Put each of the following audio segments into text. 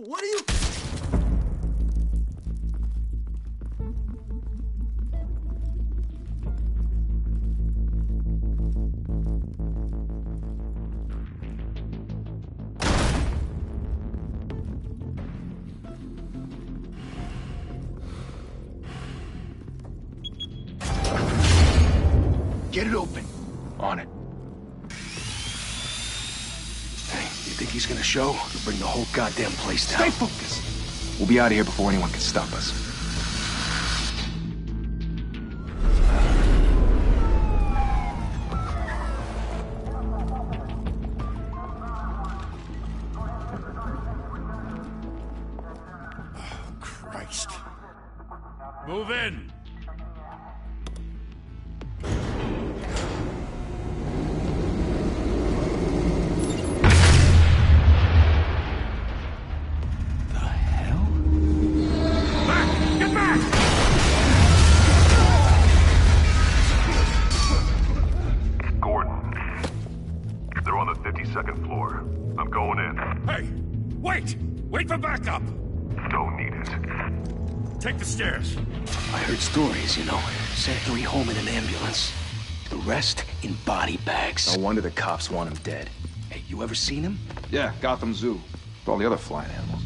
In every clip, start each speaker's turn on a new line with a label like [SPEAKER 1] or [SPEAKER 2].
[SPEAKER 1] What are you...
[SPEAKER 2] Get it open. On it. Hey, you think he's gonna show? He'll bring the whole goddamn place down.
[SPEAKER 3] Stay focused. We'll be out of here before anyone can stop us.
[SPEAKER 1] Oh, Christ.
[SPEAKER 4] Move in! Wait for backup!
[SPEAKER 5] Don't need it.
[SPEAKER 4] Take the stairs.
[SPEAKER 2] I heard stories, you know. Sent Harry home in an ambulance. The rest in body bags.
[SPEAKER 3] No wonder the cops want him dead.
[SPEAKER 2] Hey, you ever seen him?
[SPEAKER 3] Yeah, Gotham Zoo. With all the other flying animals.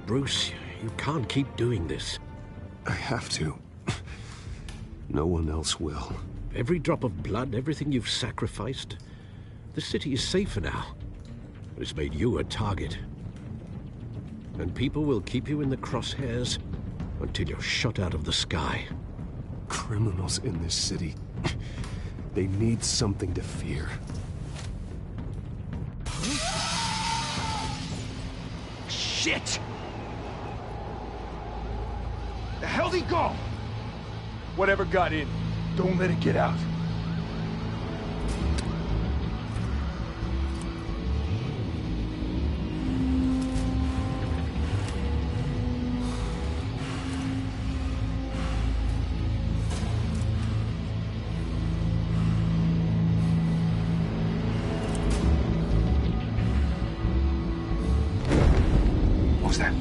[SPEAKER 6] Bruce, you can't keep doing this.
[SPEAKER 7] I have to. No one else will.
[SPEAKER 6] Every drop of blood, everything you've sacrificed. The city is safer now. It's made you a target. And people will keep you in the crosshairs until you're shot out of the sky.
[SPEAKER 7] Criminals in this city. They need something to fear.
[SPEAKER 2] Shit! The hell'd he go?
[SPEAKER 3] Whatever got in, don't let it get out.
[SPEAKER 2] What was that?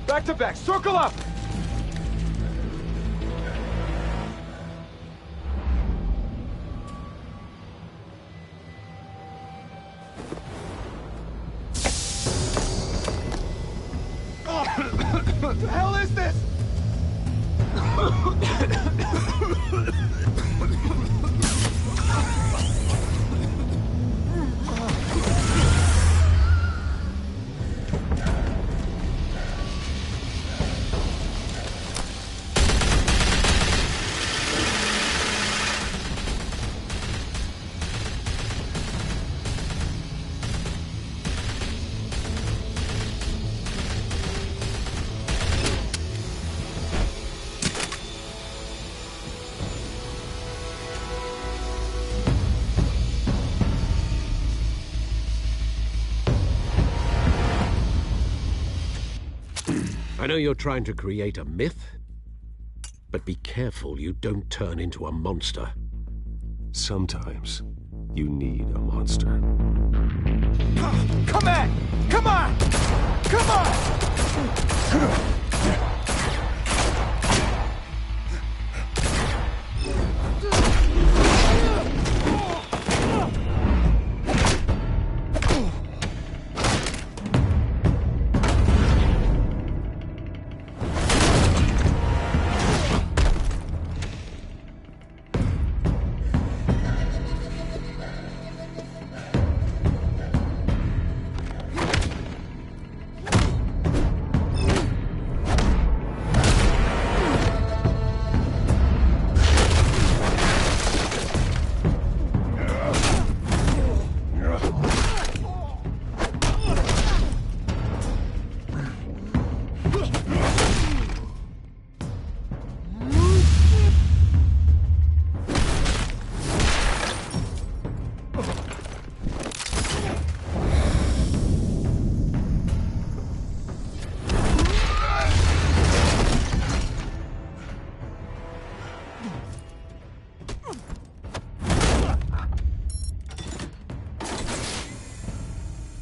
[SPEAKER 3] Back to back, circle up! What the hell is this?
[SPEAKER 6] I know you're trying to create a myth, But be careful you don't turn into a monster.
[SPEAKER 7] Sometimes you need a monster.
[SPEAKER 3] Come on! Come on! Come on!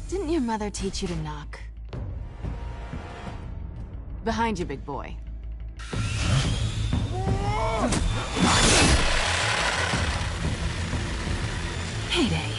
[SPEAKER 8] Didn't your mother teach you to knock? Behind you, big boy. Heyday.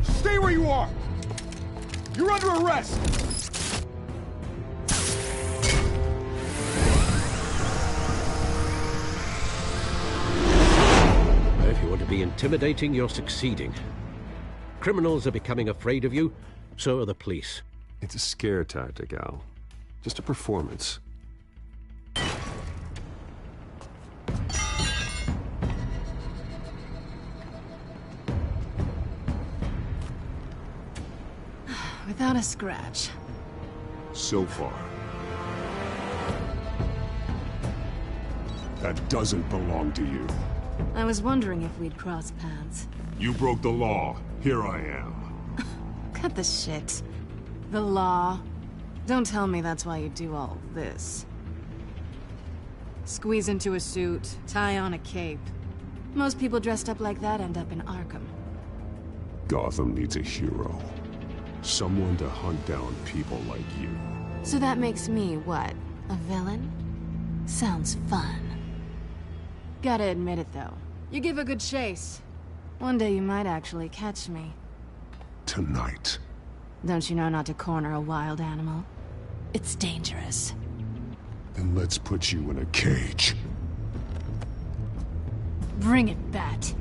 [SPEAKER 3] Stay where you are! You're under arrest!
[SPEAKER 6] If you want to be intimidating, you're succeeding. Criminals are becoming afraid of you, so are the police.
[SPEAKER 7] It's a scare tactic, Al. Just a performance.
[SPEAKER 8] Without a scratch.
[SPEAKER 5] So far. That doesn't belong to you.
[SPEAKER 8] I was wondering if we'd cross paths.
[SPEAKER 5] You broke the law. Here I am.
[SPEAKER 8] Cut the shit. The law. Don't tell me that's why you do all this. Squeeze into a suit, tie on a cape. Most people dressed up like that end up in Arkham.
[SPEAKER 5] Gotham needs a hero. Someone to hunt down people like you.
[SPEAKER 8] So that makes me, what, a villain? Sounds fun. Gotta admit it, though. You give a good chase. One day you might actually catch me.
[SPEAKER 5] Tonight.
[SPEAKER 8] Don't you know not to corner a wild animal? It's dangerous.
[SPEAKER 5] Then let's put you in a cage.
[SPEAKER 8] Bring it, Bat.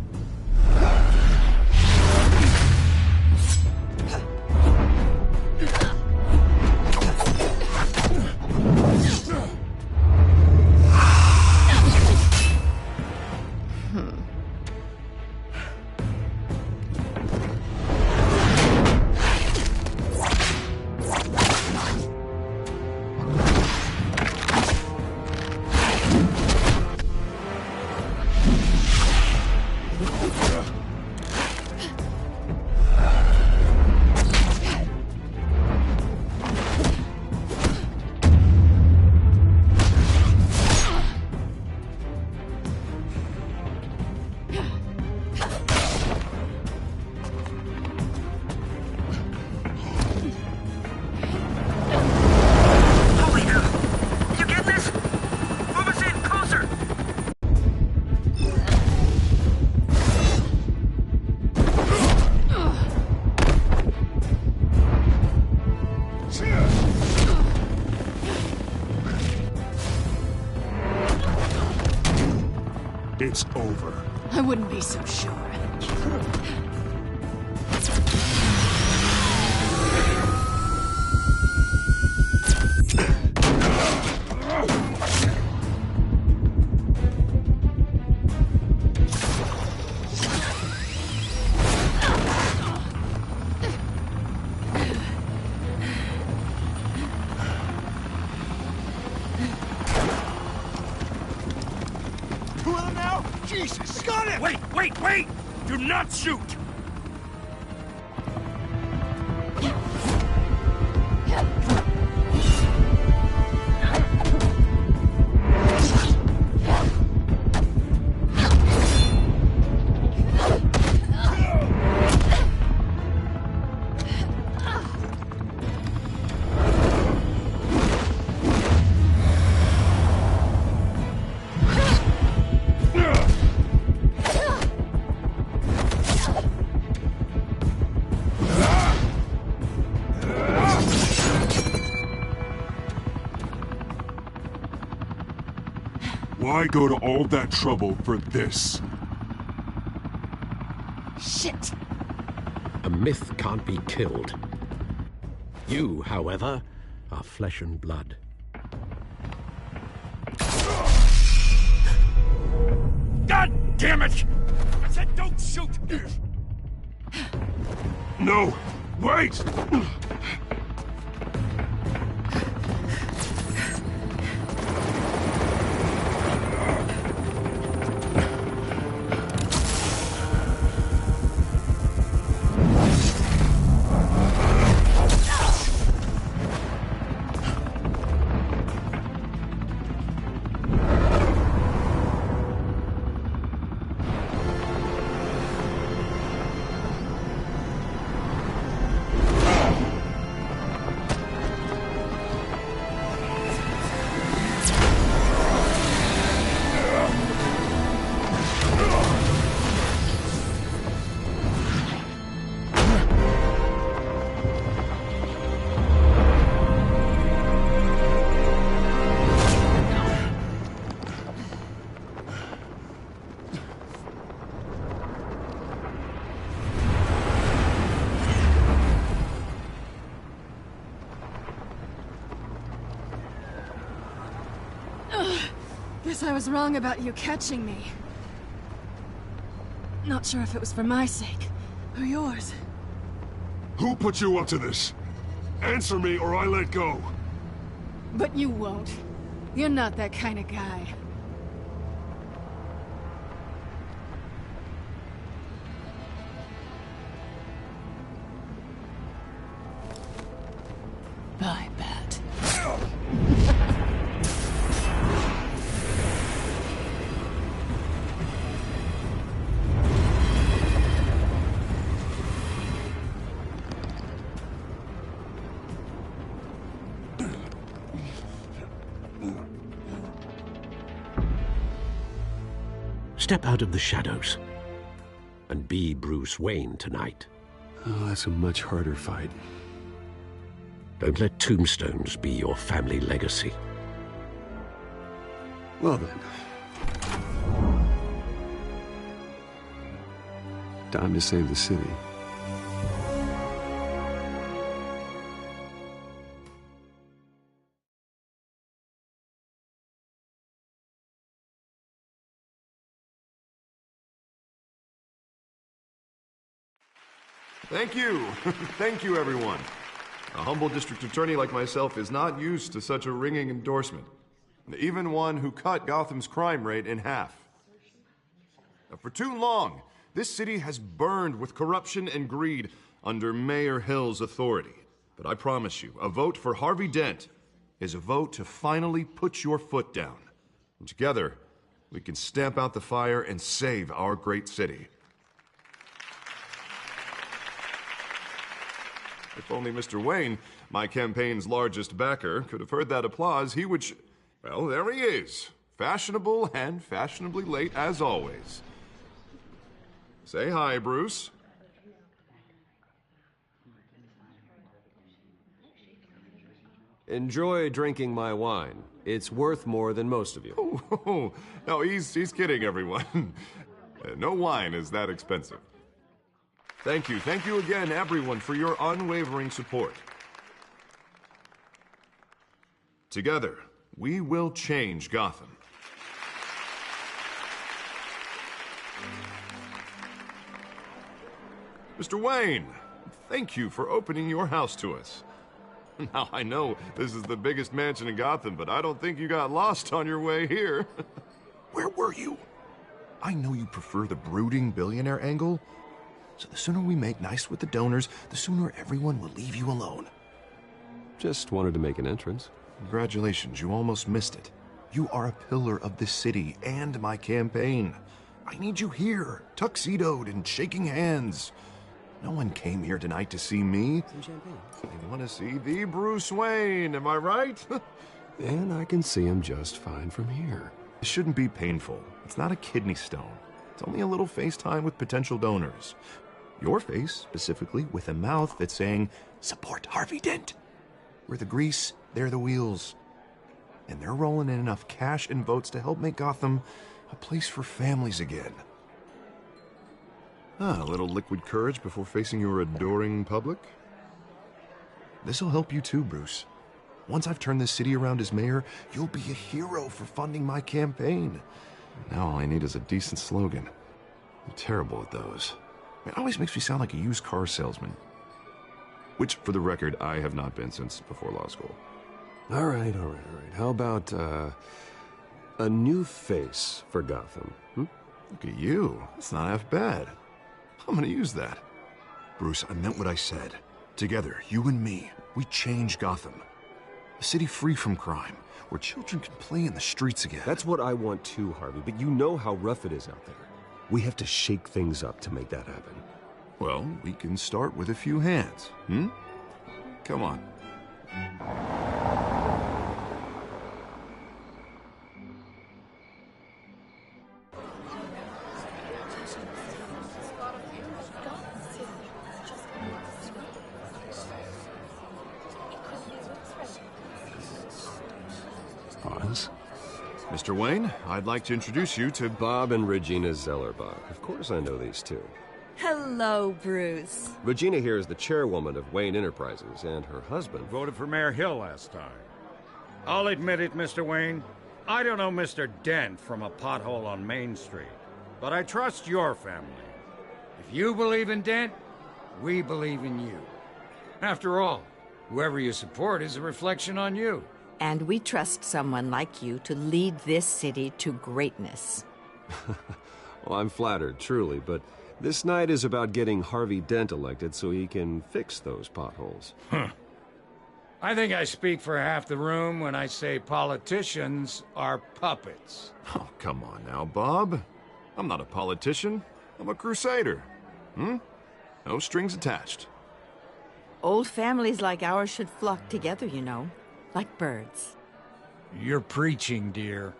[SPEAKER 5] It's over.
[SPEAKER 8] I wouldn't be so sure.
[SPEAKER 3] Jesus! Got him!
[SPEAKER 4] Wait! Do not shoot!
[SPEAKER 5] Why go to all that trouble for this?
[SPEAKER 8] Shit!
[SPEAKER 6] A myth can't be killed. You, however, are flesh and blood.
[SPEAKER 4] God damn it! I said don't shoot!
[SPEAKER 5] No! Wait!
[SPEAKER 8] Guess I was wrong about you catching me. Not sure if it was for my sake, or yours.
[SPEAKER 5] Who put you up to this? Answer me or I let go.
[SPEAKER 8] But you won't. You're not that kind of guy. Bye, Bat.
[SPEAKER 6] Step out of the shadows and be Bruce Wayne tonight.
[SPEAKER 7] Oh, that's a much harder fight.
[SPEAKER 6] Don't let tombstones be your family legacy.
[SPEAKER 7] Well then. Time to save the city.
[SPEAKER 9] Thank you. Thank you, everyone. A humble district attorney like myself is not used to such a ringing endorsement. Even one who cut Gotham's crime rate in half. For too long, this city has burned with corruption and greed under Mayor Hill's authority. But I promise you, a vote for Harvey Dent is a vote to finally put your foot down. And together, we can stamp out the fire and save our great city. If only Mr. Wayne, my campaign's largest backer, could have heard that applause, he would well, there he is. Fashionable and fashionably late as always. Say hi, Bruce.
[SPEAKER 10] Enjoy drinking my wine. It's worth more than most of you.
[SPEAKER 9] Oh, no, he's kidding, everyone. No wine is that expensive. Thank you again, everyone, for your unwavering support. Together, we will change Gotham. Mr. Wayne, thank you for opening your house to us. Now, I know this is the biggest mansion in Gotham, but I don't think you got lost on your way here.
[SPEAKER 5] Where were you?
[SPEAKER 9] I know you prefer the brooding billionaire angle, so the sooner we make nice with the donors, the sooner everyone will leave you alone.
[SPEAKER 7] Just wanted to make an entrance.
[SPEAKER 9] Congratulations, you almost missed it. You are a pillar of this city and my campaign. I need you here, tuxedoed and shaking hands. No one came here tonight to see me.
[SPEAKER 7] Some champagne.
[SPEAKER 9] They want to see the Bruce Wayne, am I right?
[SPEAKER 7] And I can see him just fine from here.
[SPEAKER 9] It shouldn't be painful. It's not a kidney stone. It's only a little FaceTime with potential donors. Your face, specifically, with a mouth that's saying, support Harvey Dent. We're the grease, they're the wheels. And they're rolling in enough cash and votes to help make Gotham a place for families again. A little liquid courage before facing your adoring public. This'll help you too, Bruce. Once I've turned this city around as mayor, you'll be a hero for funding my campaign. Now all I need is a decent slogan. I'm terrible at those. It always makes me sound like a used car salesman. Which, for the record, I have not been since before law school.
[SPEAKER 7] All right. How about, a new face for Gotham,
[SPEAKER 9] Look at you. That's not half bad. I'm gonna use that. Bruce, I meant what I said. Together, you and me, we change Gotham. A city free from crime, where children can play in the streets again.
[SPEAKER 7] That's what I want too, Harvey, but you know how rough it is out there. We have to shake things up to make that happen.
[SPEAKER 9] Well, we can start with a few hands, Come on.
[SPEAKER 7] Pause.
[SPEAKER 9] Mr. Wayne, I'd like to introduce you to
[SPEAKER 7] Bob and Regina Zellerbach. Of course I know these two.
[SPEAKER 11] Hello, Bruce.
[SPEAKER 7] Regina here is the chairwoman of Wayne Enterprises, and her husband...
[SPEAKER 4] Voted for Mayor Hill last time. I'll admit it, Mr. Wayne. I don't know Mr. Dent from a pothole on Main Street, but I trust your family. If you believe in Dent, we believe in you. After all, whoever you support is a reflection on you.
[SPEAKER 11] And we trust someone like you to lead this city to greatness.
[SPEAKER 7] Well, I'm flattered, truly, but this night is about getting Harvey Dent elected so he can fix those potholes.
[SPEAKER 4] I think I speak for half the room when I say politicians are puppets.
[SPEAKER 9] Oh, come on now, Bob. I'm not a politician. I'm a crusader. No strings attached.
[SPEAKER 11] Old families like ours should flock together, you know, like birds.
[SPEAKER 4] You're preaching, dear.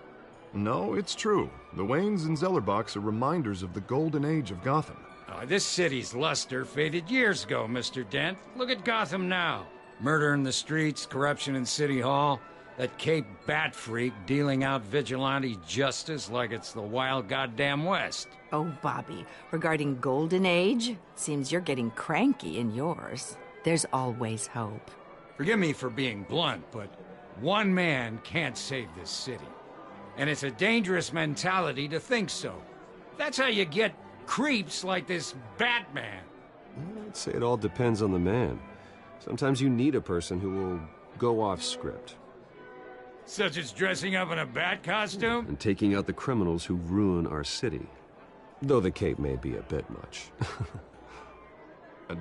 [SPEAKER 9] No, it's true. The Waynes and Zellerbachs are reminders of the golden age of Gotham.
[SPEAKER 4] This city's luster faded years ago, Mr. Dent. Look at Gotham now. Murder in the streets, corruption in City Hall, that Cape Bat freak dealing out vigilante justice like it's the wild goddamn West.
[SPEAKER 11] Oh, Bobby, regarding Golden Age, seems you're getting cranky in yours. There's always hope.
[SPEAKER 4] Forgive me for being blunt, but one man can't save this city. And it's a dangerous mentality to think so. That's how you get creeps like this Batman.
[SPEAKER 7] I'd say it all depends on the man. Sometimes you need a person who will go off script.
[SPEAKER 4] Such as dressing up in a bat costume?
[SPEAKER 7] And taking out the criminals who ruin our city. Though the cape may be a bit much.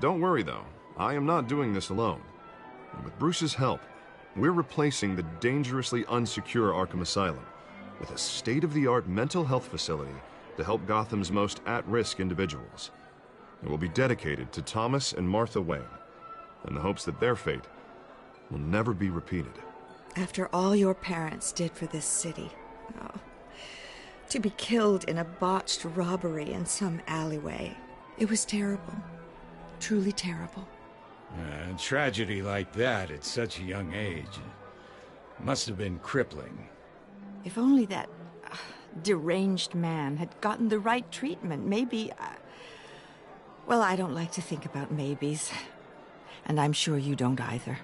[SPEAKER 9] Don't worry, though. I am not doing this alone. And with Bruce's help, we're replacing the dangerously unsecure Arkham Asylum with a state-of-the-art mental health facility to help Gotham's most at-risk individuals. It will be dedicated to Thomas and Martha Wayne, in the hopes that their fate will never be repeated.
[SPEAKER 12] After all your parents did for this city, to be killed in a botched robbery in some alleyway, it was terrible. Truly terrible.
[SPEAKER 4] A tragedy like that at such a young age must have been crippling.
[SPEAKER 11] If only that deranged man had gotten the right treatment, maybe... well, I don't like to think about maybes. And I'm sure you don't either.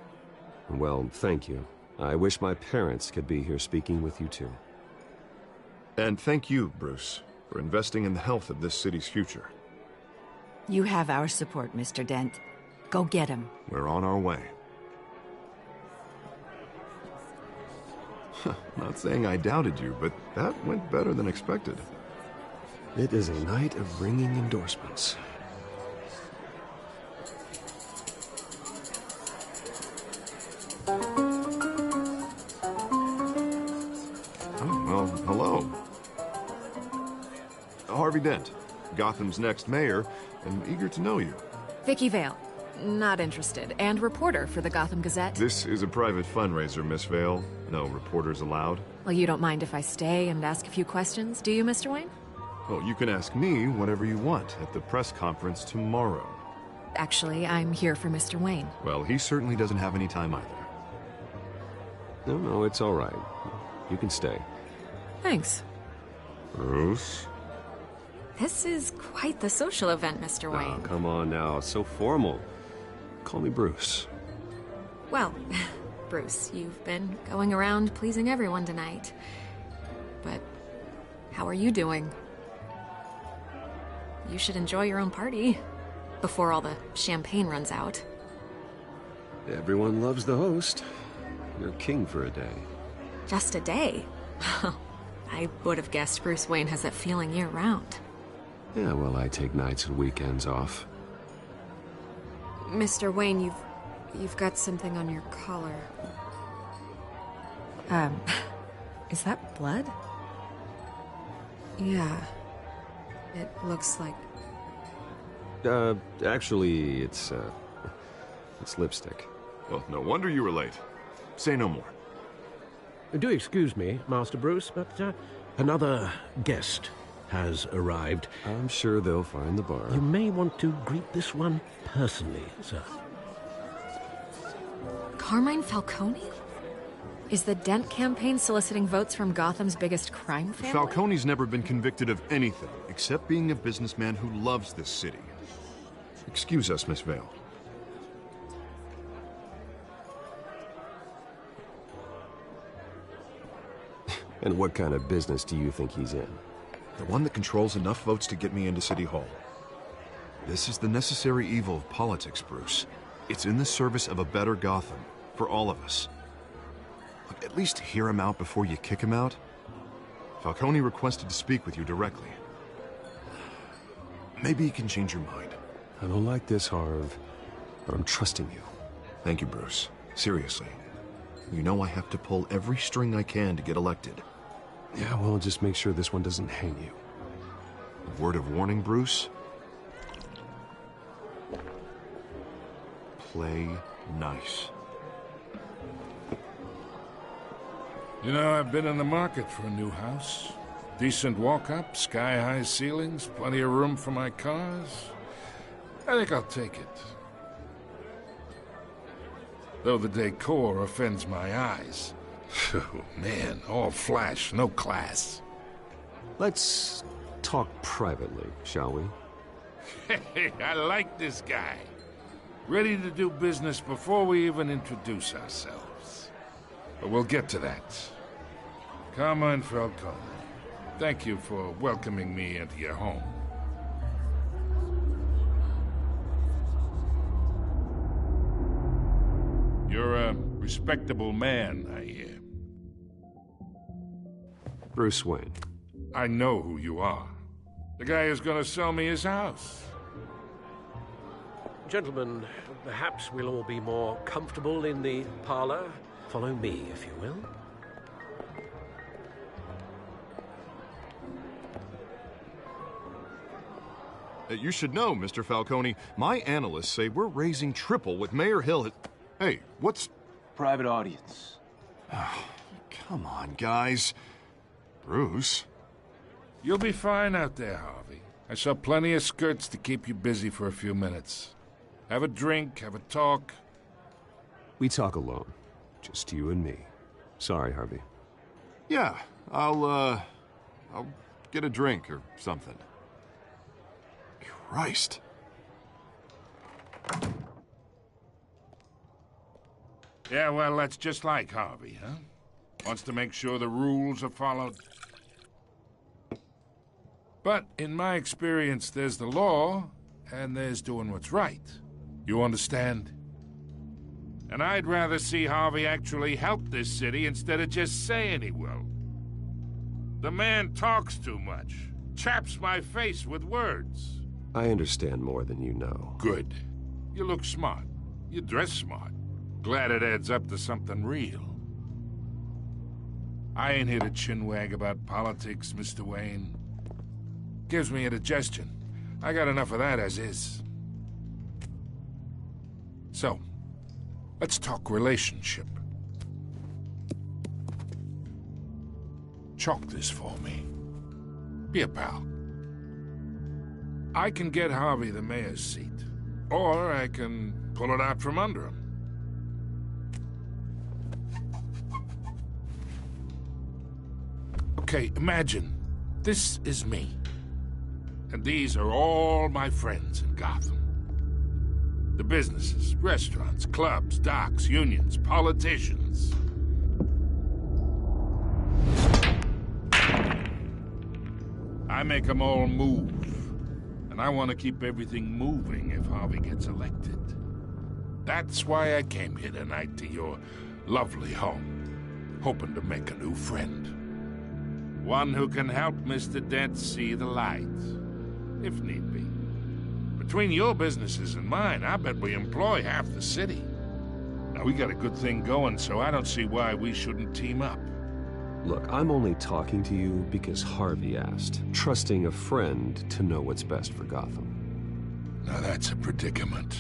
[SPEAKER 7] Well, thank you. I wish my parents could be here speaking with you too.
[SPEAKER 9] And thank you, Bruce, for investing in the health of this city's future.
[SPEAKER 11] You have our support, Mr. Dent. Go get him.
[SPEAKER 9] We're on our way. Not saying I doubted you, but that went better than expected.
[SPEAKER 7] It is a night of ringing endorsements.
[SPEAKER 9] Oh, well, hello. Harvey Dent, Gotham's next mayor, and eager to know you.
[SPEAKER 13] Vicky Vale. Not interested. And reporter for the Gotham Gazette.
[SPEAKER 9] This is a private fundraiser, Miss Vale. No reporters allowed.
[SPEAKER 13] Well, you don't mind if I stay and ask a few questions, do you, Mr. Wayne?
[SPEAKER 9] Well, you can ask me whatever you want at the press conference tomorrow.
[SPEAKER 13] Actually, I'm here for Mr. Wayne.
[SPEAKER 9] Well, he certainly doesn't have any time either.
[SPEAKER 7] No, it's all right. You can stay.
[SPEAKER 13] Thanks.
[SPEAKER 9] Bruce?
[SPEAKER 13] This is quite the social event, Mr.
[SPEAKER 7] Oh,
[SPEAKER 13] Wayne.
[SPEAKER 7] come on now. So formal. Call me Bruce.
[SPEAKER 13] Well, Bruce, you've been going around pleasing everyone tonight. But how are you doing? You should enjoy your own party before all the champagne runs out.
[SPEAKER 7] Everyone loves the host. You're king for a day.
[SPEAKER 13] Just a day? I would have guessed Bruce Wayne has that feeling year-round.
[SPEAKER 7] Yeah, well, I take nights and weekends off.
[SPEAKER 13] Mr. Wayne, you've got something on your collar. Is that blood? Yeah. It looks like...
[SPEAKER 7] Actually, it's lipstick.
[SPEAKER 9] Well, no wonder you were late. Say no more.
[SPEAKER 6] Do excuse me, Master Bruce, but another guest has arrived.
[SPEAKER 7] I'm sure they'll find the bar.
[SPEAKER 6] You may want to greet this one personally, sir.
[SPEAKER 13] Carmine Falcone? Is the Dent campaign soliciting votes from Gotham's biggest crime family?
[SPEAKER 9] Falcone's never been convicted of anything except being a businessman who loves this city. Excuse us, Miss Vale.
[SPEAKER 7] And what kind of business do you think he's in?
[SPEAKER 9] The one that controls enough votes to get me into City Hall. This is the necessary evil of politics, Bruce. It's in the service of a better Gotham, for all of us. Look, at least hear him out before you kick him out. Falcone requested to speak with you directly. Maybe he can change your mind.
[SPEAKER 7] I don't like this, Harv, but I'm trusting you.
[SPEAKER 9] Thank you, Bruce. Seriously. You know I have to pull every string I can to get elected.
[SPEAKER 7] Yeah, well, just make sure this one doesn't hang you.
[SPEAKER 9] A word of warning, Bruce? Play nice.
[SPEAKER 14] You know, I've been in the market for a new house. Decent walk-up, sky-high ceilings, plenty of room for my cars. I think I'll take it. Though the decor offends my eyes. Oh, man, all flash, no class.
[SPEAKER 7] Let's talk privately, shall we?
[SPEAKER 14] Hey, I like this guy. Ready to do business before we even introduce ourselves. But we'll get to that. Carmine Falcone, thank you for welcoming me into your home. You're a respectable man, I hear.
[SPEAKER 7] Bruce Wayne.
[SPEAKER 14] I know who you are. The guy who's gonna sell me his house.
[SPEAKER 6] Gentlemen, perhaps we'll all be more comfortable in the parlor. Follow me, if you will.
[SPEAKER 9] You should know, Mr. Falcone, my analysts say we're raising triple what Mayor Hill had... Hey, what's...
[SPEAKER 2] Private audience.
[SPEAKER 9] Oh, come on, guys. Bruce?
[SPEAKER 14] You'll be fine out there, Harvey. I saw plenty of skirts to keep you busy for a few minutes. Have a drink, have a talk.
[SPEAKER 7] We talk alone. Just you and me. Sorry, Harvey.
[SPEAKER 9] Yeah, I'll get a drink or something. Christ.
[SPEAKER 14] Yeah, well, that's just like Harvey, huh? Wants to make sure the rules are followed. But in my experience, there's the law, and there's doing what's right. You understand? And I'd rather see Harvey actually help this city instead of just saying he will. The man talks too much. chaps my face with words.
[SPEAKER 7] I understand more than you know.
[SPEAKER 14] Good. You look smart. You dress smart. Glad it adds up to something real. I ain't here to chinwag about politics, Mr. Wayne. Gives me indigestion. I got enough of that as is. So, let's talk relationship. Chalk this for me. Be a pal. I can get Harvey the mayor's seat, or I can pull it out from under him. Okay, imagine this is me, and these are all my friends in Gotham. The businesses, restaurants, clubs, docks, unions, politicians. I make them all move. And I want to keep everything moving if Harvey gets elected. That's why I came here tonight to your lovely home, hoping to make a new friend. One who can help Mr. Dent see the light, if need be. Between your businesses and mine, I bet we employ half the city. Now, we got a good thing going, so I don't see why we shouldn't team up.
[SPEAKER 7] Look, I'm only talking to you because Harvey asked, trusting a friend to know what's best for Gotham.
[SPEAKER 14] Now that's a predicament.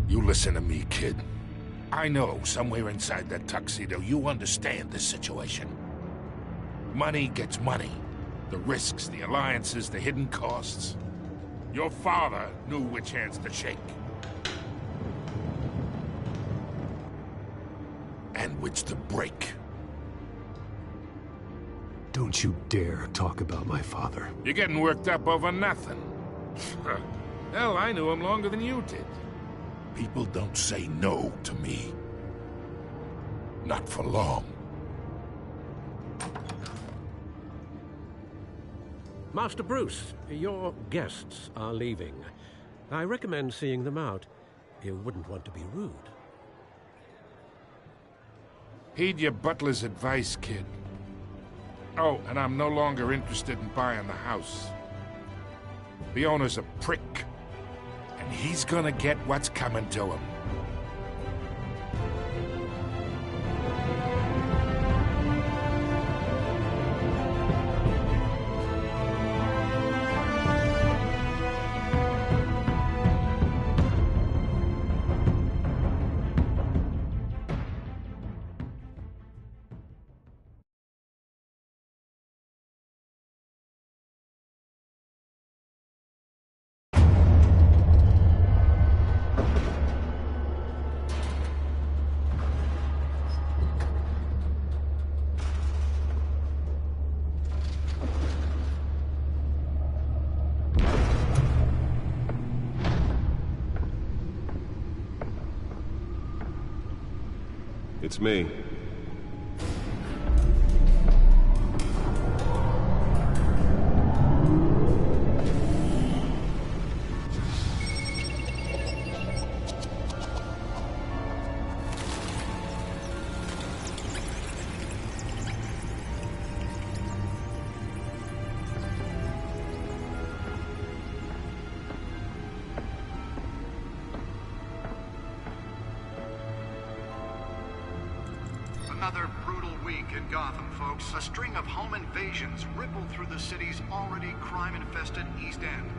[SPEAKER 14] You listen to me, kid. I know somewhere inside that tuxedo you understand this situation. Money gets money. The risks, the alliances, the hidden costs. Your father knew which hands to shake. And which to break.
[SPEAKER 7] Don't you dare talk about my father.
[SPEAKER 14] You're getting worked up over nothing. Hell, I knew him longer than you did. People don't say no to me. Not for long.
[SPEAKER 6] Master Bruce, your guests are leaving. I recommend seeing them out. You wouldn't want to be rude.
[SPEAKER 14] Heed your butler's advice, kid. Oh, and I'm no longer interested in buying the house. The owner's a prick, and he's gonna get what's coming to him.
[SPEAKER 7] It's me.
[SPEAKER 15] Another brutal week in Gotham, folks. A string of home invasions rippled through the city's already crime-infested East End.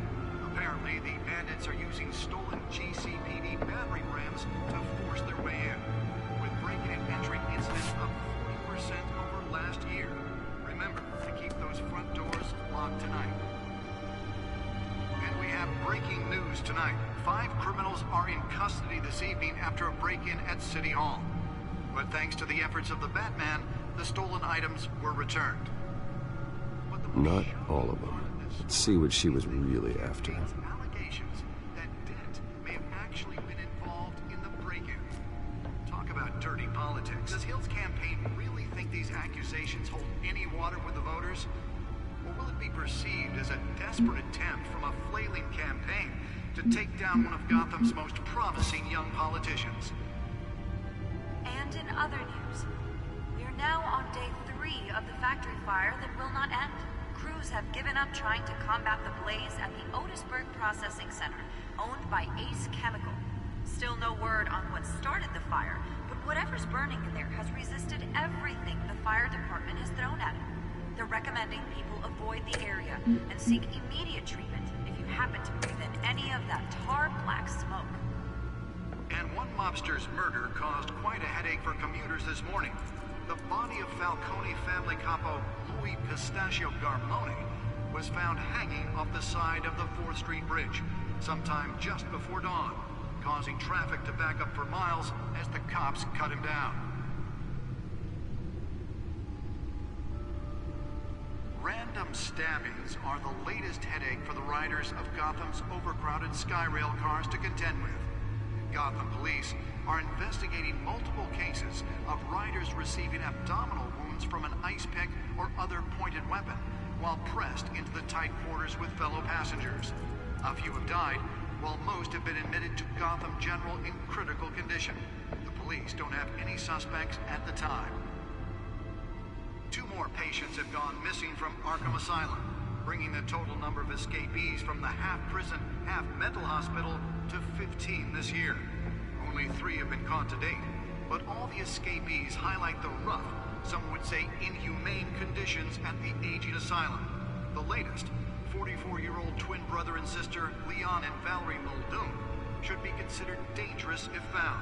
[SPEAKER 15] Apparently, the bandits are using stolen GCPD battering rams to force their way in, with break-in and entry incidents up 40% over last year. Remember to keep those front doors locked tonight. And we have breaking news tonight. 5 criminals are in custody this evening after a break-in at City Hall. But thanks to the efforts of the Batman, the stolen items were returned.
[SPEAKER 7] Not all of them. Let's see what she was really after.
[SPEAKER 15] Allegations that Dent may have actually been involved in the break-in. Talk about dirty politics. Does Hill's campaign really think these accusations hold any water with the voters? Or will it be perceived as a desperate attempt from a flailing campaign to take down one of Gotham's most promising young politicians?
[SPEAKER 16] And in other news, we are now on day 3 3 of the factory fire that will not end. Crews have given up trying to combat the blaze at the Otisburg Processing Center, owned by Ace Chemical. Still no word on what started the fire, but whatever's burning in there has resisted everything the fire department has thrown at it. They're recommending people avoid the area and seek immediate treatment if you happen to breathe in any of that tar black smoke.
[SPEAKER 15] And one mobster's murder caused quite a headache for commuters this morning. The body of Falcone family capo Louis Pistachio Garmone was found hanging off the side of the 4th Street Bridge sometime just before dawn, causing traffic to back up for miles as the cops cut him down. Random stabbings are the latest headache for the riders of Gotham's overcrowded Skyrail cars to contend with. Gotham police are investigating multiple cases of riders receiving abdominal wounds from an ice pick or other pointed weapon while pressed into the tight quarters with fellow passengers. A few have died, while most have been admitted to Gotham General in critical condition. The police don't have any suspects at the time. 2 more patients have gone missing from Arkham Asylum, bringing the total number of escapees from the half-prison, half-mental hospital to 15 this year. Only 3 have been caught to date, but all the escapees highlight the rough, some would say inhumane conditions at the aging asylum. The latest, 44-year-old twin brother and sister Leon and Valerie Muldoon, should be considered dangerous if found.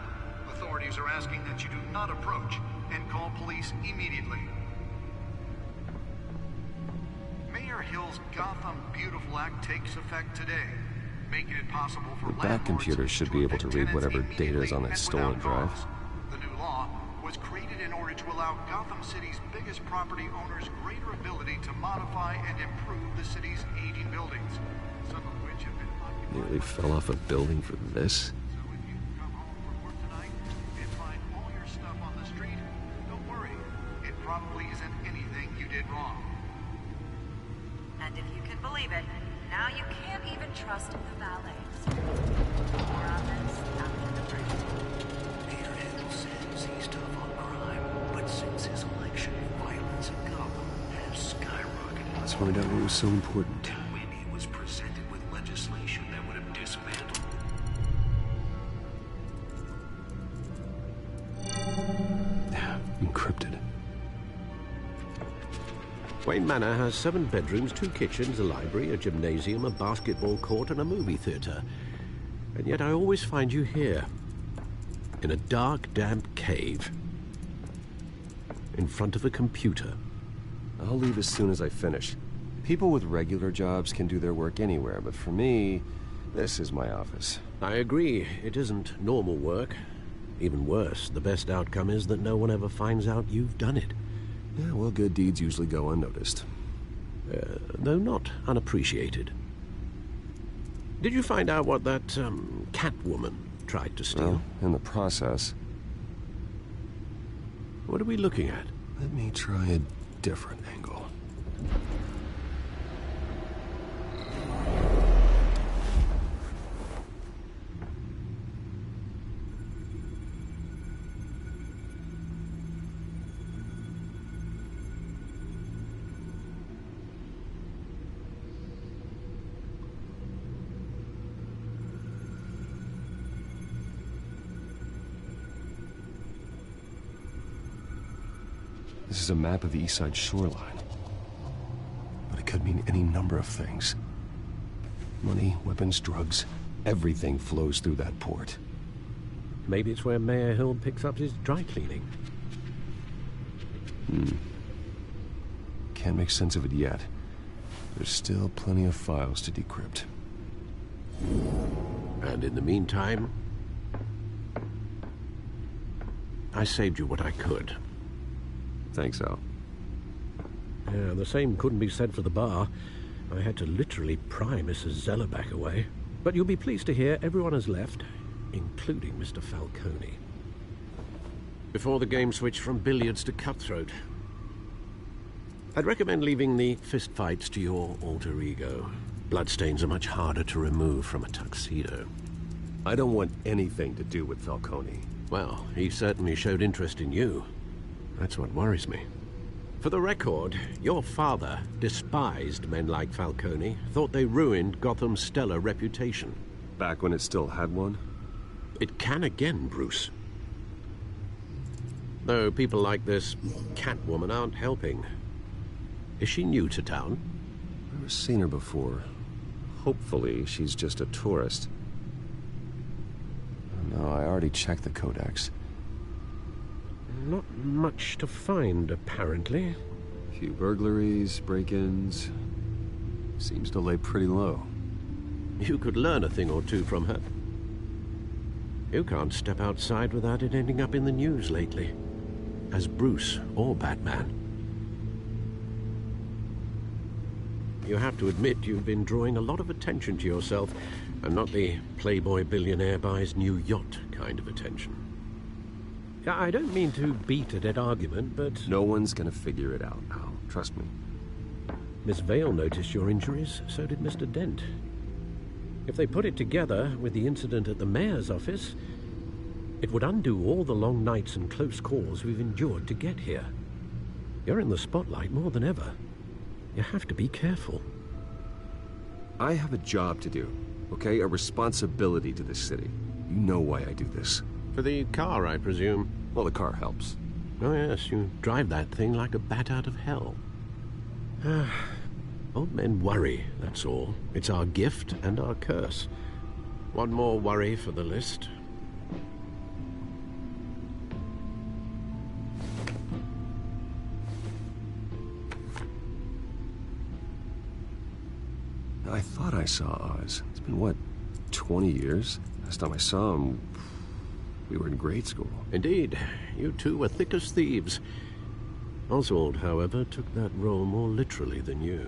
[SPEAKER 15] Authorities are asking that you do not approach and call police immediately. Mayor Hill's Gotham Beautiful Act takes effect today, making it possible for
[SPEAKER 7] That computer should be able to read whatever data is on that stolen drive.
[SPEAKER 15] The new law was created in order to allow Gotham City's biggest property owners greater ability to modify and improve the city's aging buildings, some of which have been occupied.
[SPEAKER 7] Nearly fell off a building for this.
[SPEAKER 15] So if you come home from work tonight and find all your stuff on the street, don't worry. It probably isn't anything you did wrong.
[SPEAKER 16] And if you can believe it, now you can't even trust the valets. More on this after the break.
[SPEAKER 2] Mayor Hill says he's tough on crime, but since his election, violence in Gotham has skyrocketed.
[SPEAKER 7] Let's find out what was so important.
[SPEAKER 2] And when he was presented with legislation that would have dismantled...
[SPEAKER 7] Encrypted.
[SPEAKER 6] Wayne Manor has 7 bedrooms, 2 kitchens, a library, a gymnasium, a basketball court, and a movie theater. And yet I always find you here, in a dark, damp cave, in front of a computer.
[SPEAKER 7] I'll leave as soon as I finish. People with regular jobs can do their work anywhere, but for me, this is my office.
[SPEAKER 6] I agree. It isn't normal work. Even worse, the best outcome is that no one ever finds out you've done it.
[SPEAKER 7] Yeah, well, good deeds usually go unnoticed.
[SPEAKER 6] Though not unappreciated. Did you find out what that, Catwoman tried to steal?
[SPEAKER 7] Well, in the process.
[SPEAKER 6] What are we looking at?
[SPEAKER 7] Let me try a different angle. This is a map of the East Side shoreline. But it could mean any number of things. Money, weapons, drugs, everything flows through that port.
[SPEAKER 6] Maybe it's where Mayor Hill picks up his dry cleaning.
[SPEAKER 7] Can't make sense of it yet. There's still plenty of files to decrypt.
[SPEAKER 6] And in the meantime, I saved you what I could.
[SPEAKER 7] Thanks, Al.
[SPEAKER 6] Yeah, the same couldn't be said for the bar. I had to literally pry Mrs. Zellerback away. But you'll be pleased to hear everyone has left, including Mr. Falcone. Before the game switched from billiards to cutthroat. I'd recommend leaving the fistfights to your alter ego. Bloodstains are much harder to remove from a tuxedo.
[SPEAKER 7] I don't want anything to do with Falcone.
[SPEAKER 6] Well, he certainly showed interest in you. That's what worries me. For the record, your father despised men like Falcone, thought they ruined Gotham's stellar reputation.
[SPEAKER 7] Back when it still had one?
[SPEAKER 6] It can again, Bruce. Though people like this Catwoman aren't helping. Is she new to town?
[SPEAKER 7] I've never seen her before. Hopefully, she's just a tourist. No, I already checked the codex.
[SPEAKER 6] Not much to find, apparently.
[SPEAKER 7] A few burglaries, break-ins. Seems to lay pretty low.
[SPEAKER 6] You could learn a thing or two from her. You can't step outside without it ending up in the news lately. As Bruce or Batman. You have to admit you've been drawing a lot of attention to yourself, and not the playboy billionaire buys new yacht kind of attention. I don't mean to beat a dead argument, but...
[SPEAKER 7] No one's gonna figure it out, Al. Trust me.
[SPEAKER 6] Miss Vale noticed your injuries, so did Mr. Dent. If they put it together with the incident at the mayor's office, it would undo all the long nights and close calls we've endured to get here. You're in the spotlight more than ever. You have to be careful.
[SPEAKER 7] I have a job to do, okay? A responsibility to this city. You know why I do this.
[SPEAKER 6] For the car, I presume?
[SPEAKER 7] Well, the car helps.
[SPEAKER 6] Oh yes, you drive that thing like a bat out of hell. Old men worry, that's all. It's our gift and our curse. One more worry for the list.
[SPEAKER 7] I thought I saw Oz. It's been, what, 20 years? Last time I saw him, we were in grade school.
[SPEAKER 6] Indeed. You two were thick as thieves. Oswald, however, took that role more literally than you.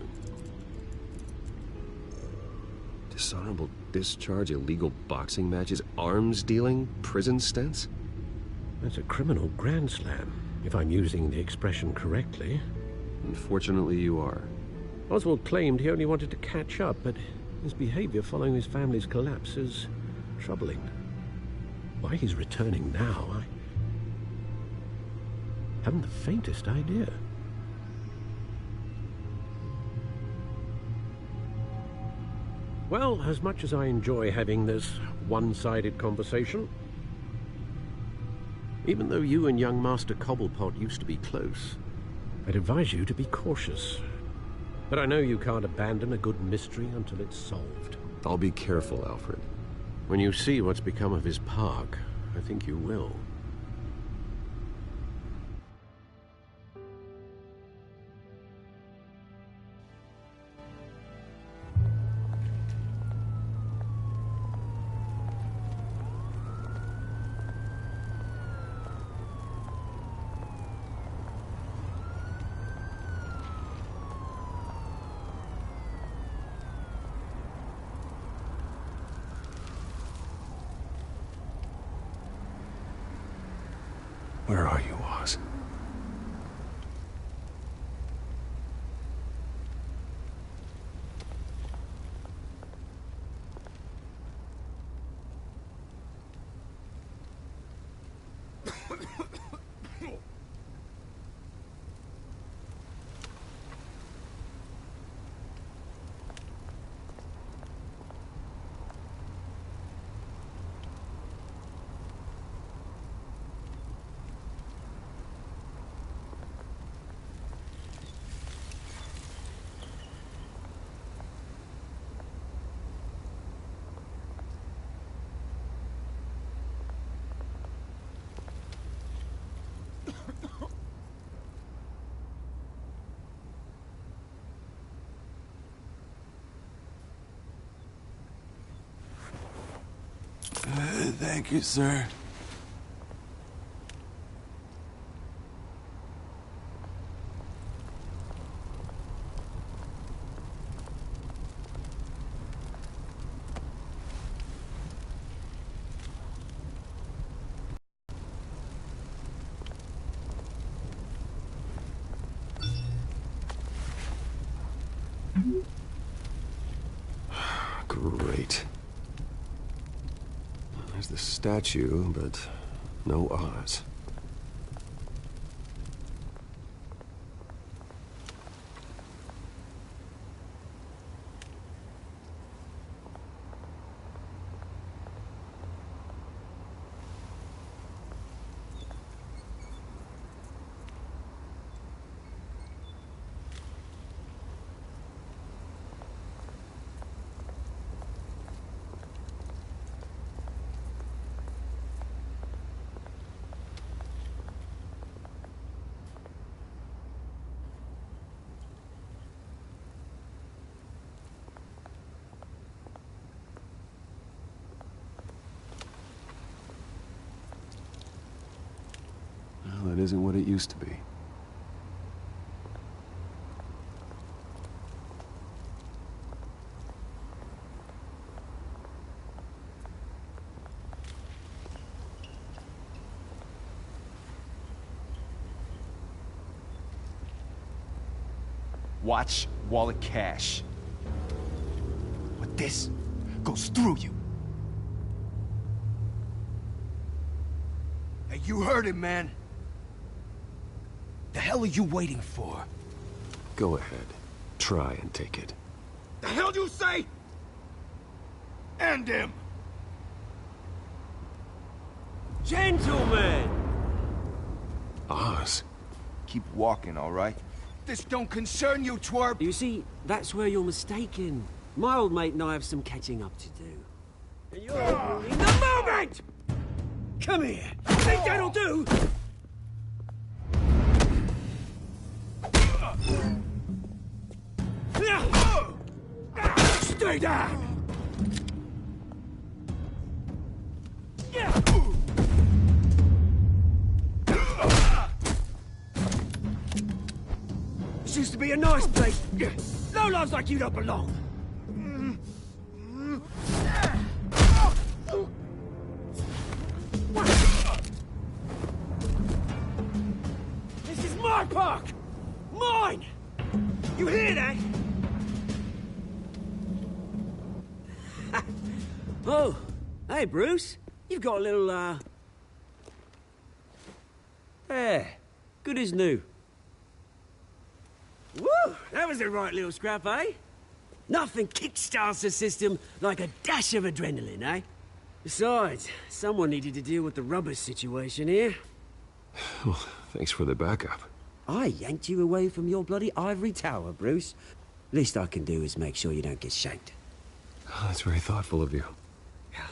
[SPEAKER 7] Dishonorable discharge, illegal boxing matches, arms dealing, prison stints?
[SPEAKER 6] That's a criminal grand slam, if I'm using the expression correctly.
[SPEAKER 7] Unfortunately, you are.
[SPEAKER 6] Oswald claimed he only wanted to catch up, but his behavior following his family's collapse is troubling. Why he's returning now, I haven't the faintest idea. Well, as much as I enjoy having this one-sided conversation, even though you and young Master Cobblepot used to be close, I'd advise you to be cautious. But I know you can't abandon a good mystery until it's solved.
[SPEAKER 7] I'll be careful, Alfred.
[SPEAKER 6] When you see what's become of his park, I think you will.
[SPEAKER 7] Where are you, Oz?
[SPEAKER 1] Thank you, sir.
[SPEAKER 7] Great. There's the statue, but no Oz. Well, it isn't what it used to be.
[SPEAKER 3] Watch wallet cash. But this goes through you. Hey, you heard him, man. The hell are you waiting for?
[SPEAKER 7] Go ahead. Try and take it.
[SPEAKER 3] The hell do you say? End him!
[SPEAKER 17] Gentlemen!
[SPEAKER 7] Oz.
[SPEAKER 3] Keep walking, all right? This don't concern you, twerp!
[SPEAKER 17] You see, that's where you're mistaken. My old mate and I have some catching up to do. And you're ruining the moment! Come here! Think that'll do? Stay down! This used to be a nice place. No lives like you don't belong. This is my park! Mine! You hear that? Oh, hey, Bruce. You've got a little, Yeah, good as new. Woo! That was a right little scrap, eh? Nothing kickstarts the system like a dash of adrenaline, eh? Besides, someone needed to deal with the rubber situation here.
[SPEAKER 7] Well, thanks for the backup.
[SPEAKER 17] I yanked you away from your bloody ivory tower, Bruce. Least I can do is make sure you don't get shanked.
[SPEAKER 7] Oh, that's very thoughtful of you.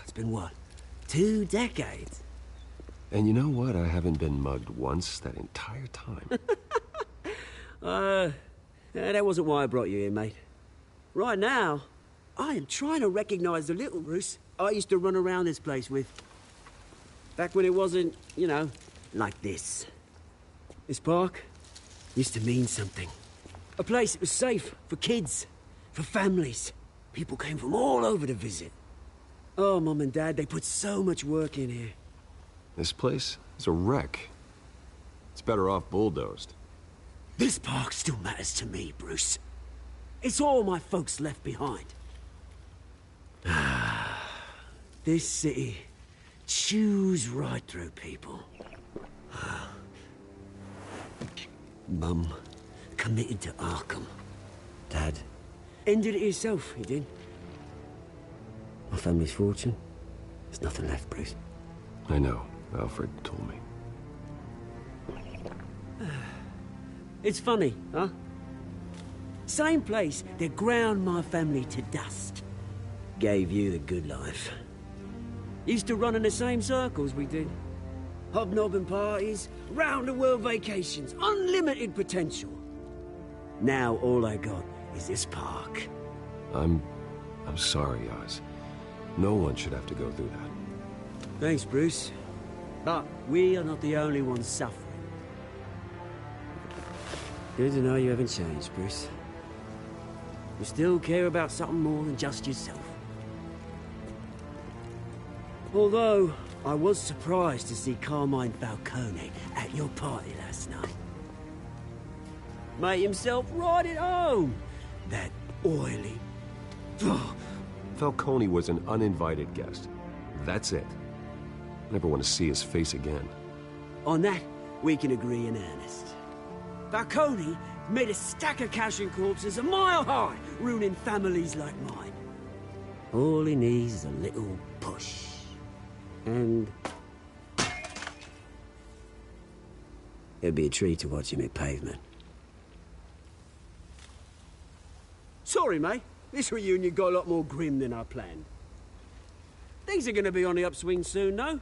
[SPEAKER 17] It's been what? 2 decades?
[SPEAKER 7] And you know what? I haven't been mugged once that entire time.
[SPEAKER 17] That wasn't why I brought you here, mate. Right now, I am trying to recognize the little Bruce I used to run around this place with. Back when it wasn't, you know, like this. This park used to mean something. A place that was safe for kids, for families. People came from all over to visit. Oh, Mum and Dad, they put so much work in here.
[SPEAKER 7] This place is a wreck. It's better off bulldozed.
[SPEAKER 17] This park still matters to me, Bruce. It's all my folks left behind. This city chews right through people. Mum committed to Arkham. Dad ended it himself, he did. My family's fortune, there's nothing left, Bruce.
[SPEAKER 7] I know. Alfred told me.
[SPEAKER 17] It's funny, huh? Same place that ground my family to dust. Gave you the good life. Used to run in the same circles we did. Hobnobbing parties, round-the-world vacations, unlimited potential. Now all I got is this park.
[SPEAKER 7] I'm sorry, Oz. No one should have to go through that.
[SPEAKER 17] Thanks, Bruce. But we are not the only ones suffering. Good to know you haven't changed, Bruce. You still care about something more than just yourself. Although, I was surprised to see Carmine Falcone at your party last night. Made himself right at home. That oily...
[SPEAKER 7] Falcone was an uninvited guest. That's it. Never want to see his face again.
[SPEAKER 17] On that, we can agree in earnest. Falcone made a stack of cashing corpses a mile high, ruining families like mine. All he needs is a little push. And... it'd be a treat to watch him hit pavement. Sorry, mate. This reunion got a lot more grim than I planned. Things are gonna be on the upswing soon, though.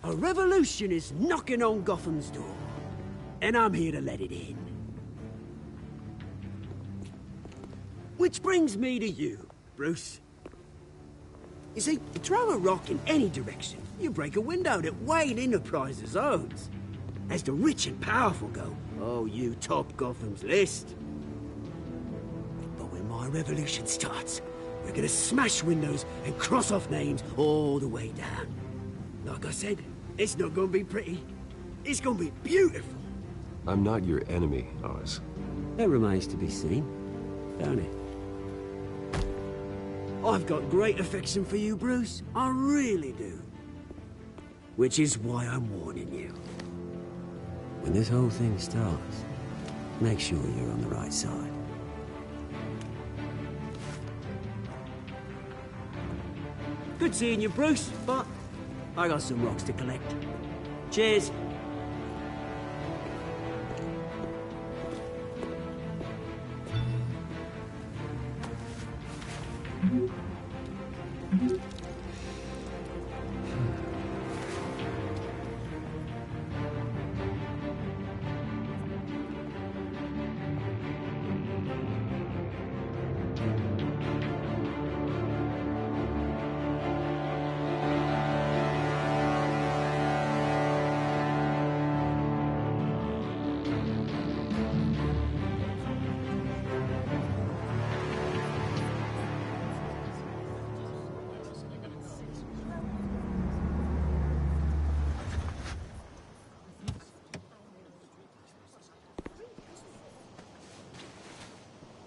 [SPEAKER 17] A revolution is knocking on Gotham's door. And I'm here to let it in. Which brings me to you, Bruce. You see, you throw a rock in any direction, You break a window that Wayne Enterprises owns. As the rich and powerful go, oh, you top Gotham's list. But when my revolution starts, we're gonna smash windows and cross off names all the way down. Like I said, it's not gonna be pretty. It's gonna be beautiful.
[SPEAKER 7] I'm not your enemy, Oz.
[SPEAKER 17] That remains to be seen, don't it? I've got great affection for you, Bruce. I really do. Which is why I'm warning you. When this whole thing starts, make sure you're on the right side. Good seeing you, Bruce, but I got some rocks to collect. Cheers.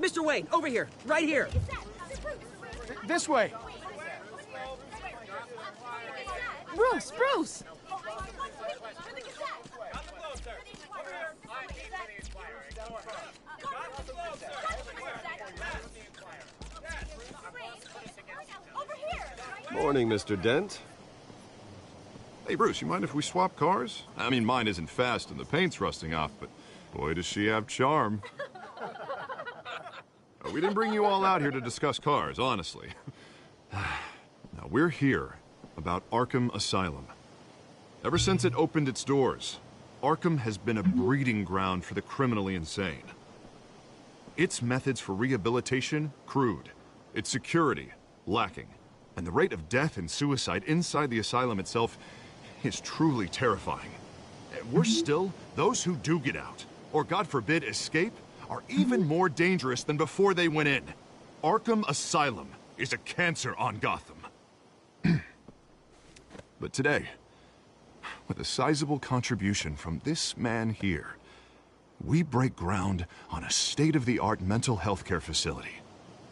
[SPEAKER 17] Mr. Wayne, over here, right here.
[SPEAKER 3] This way.
[SPEAKER 18] Bruce, Bruce!
[SPEAKER 7] Morning, Mr. Dent.
[SPEAKER 9] Hey, Bruce, you mind if we swap cars? I mean, mine isn't fast and the paint's rusting off, but boy, does she have charm. We didn't bring you all out here to discuss cars, honestly. Now, we're here about Arkham Asylum. Ever since it opened its doors, Arkham has been a breeding ground for the criminally insane. Its methods for rehabilitation, crude. Its security, lacking. And the rate of death and suicide inside the asylum itself is truly terrifying. Worse still, those who do get out, or God forbid, escape, are even more dangerous than before they went in. Arkham Asylum is a cancer on Gotham. But today, with a sizable contribution from this man here, we break ground on a state-of-the-art mental health care facility.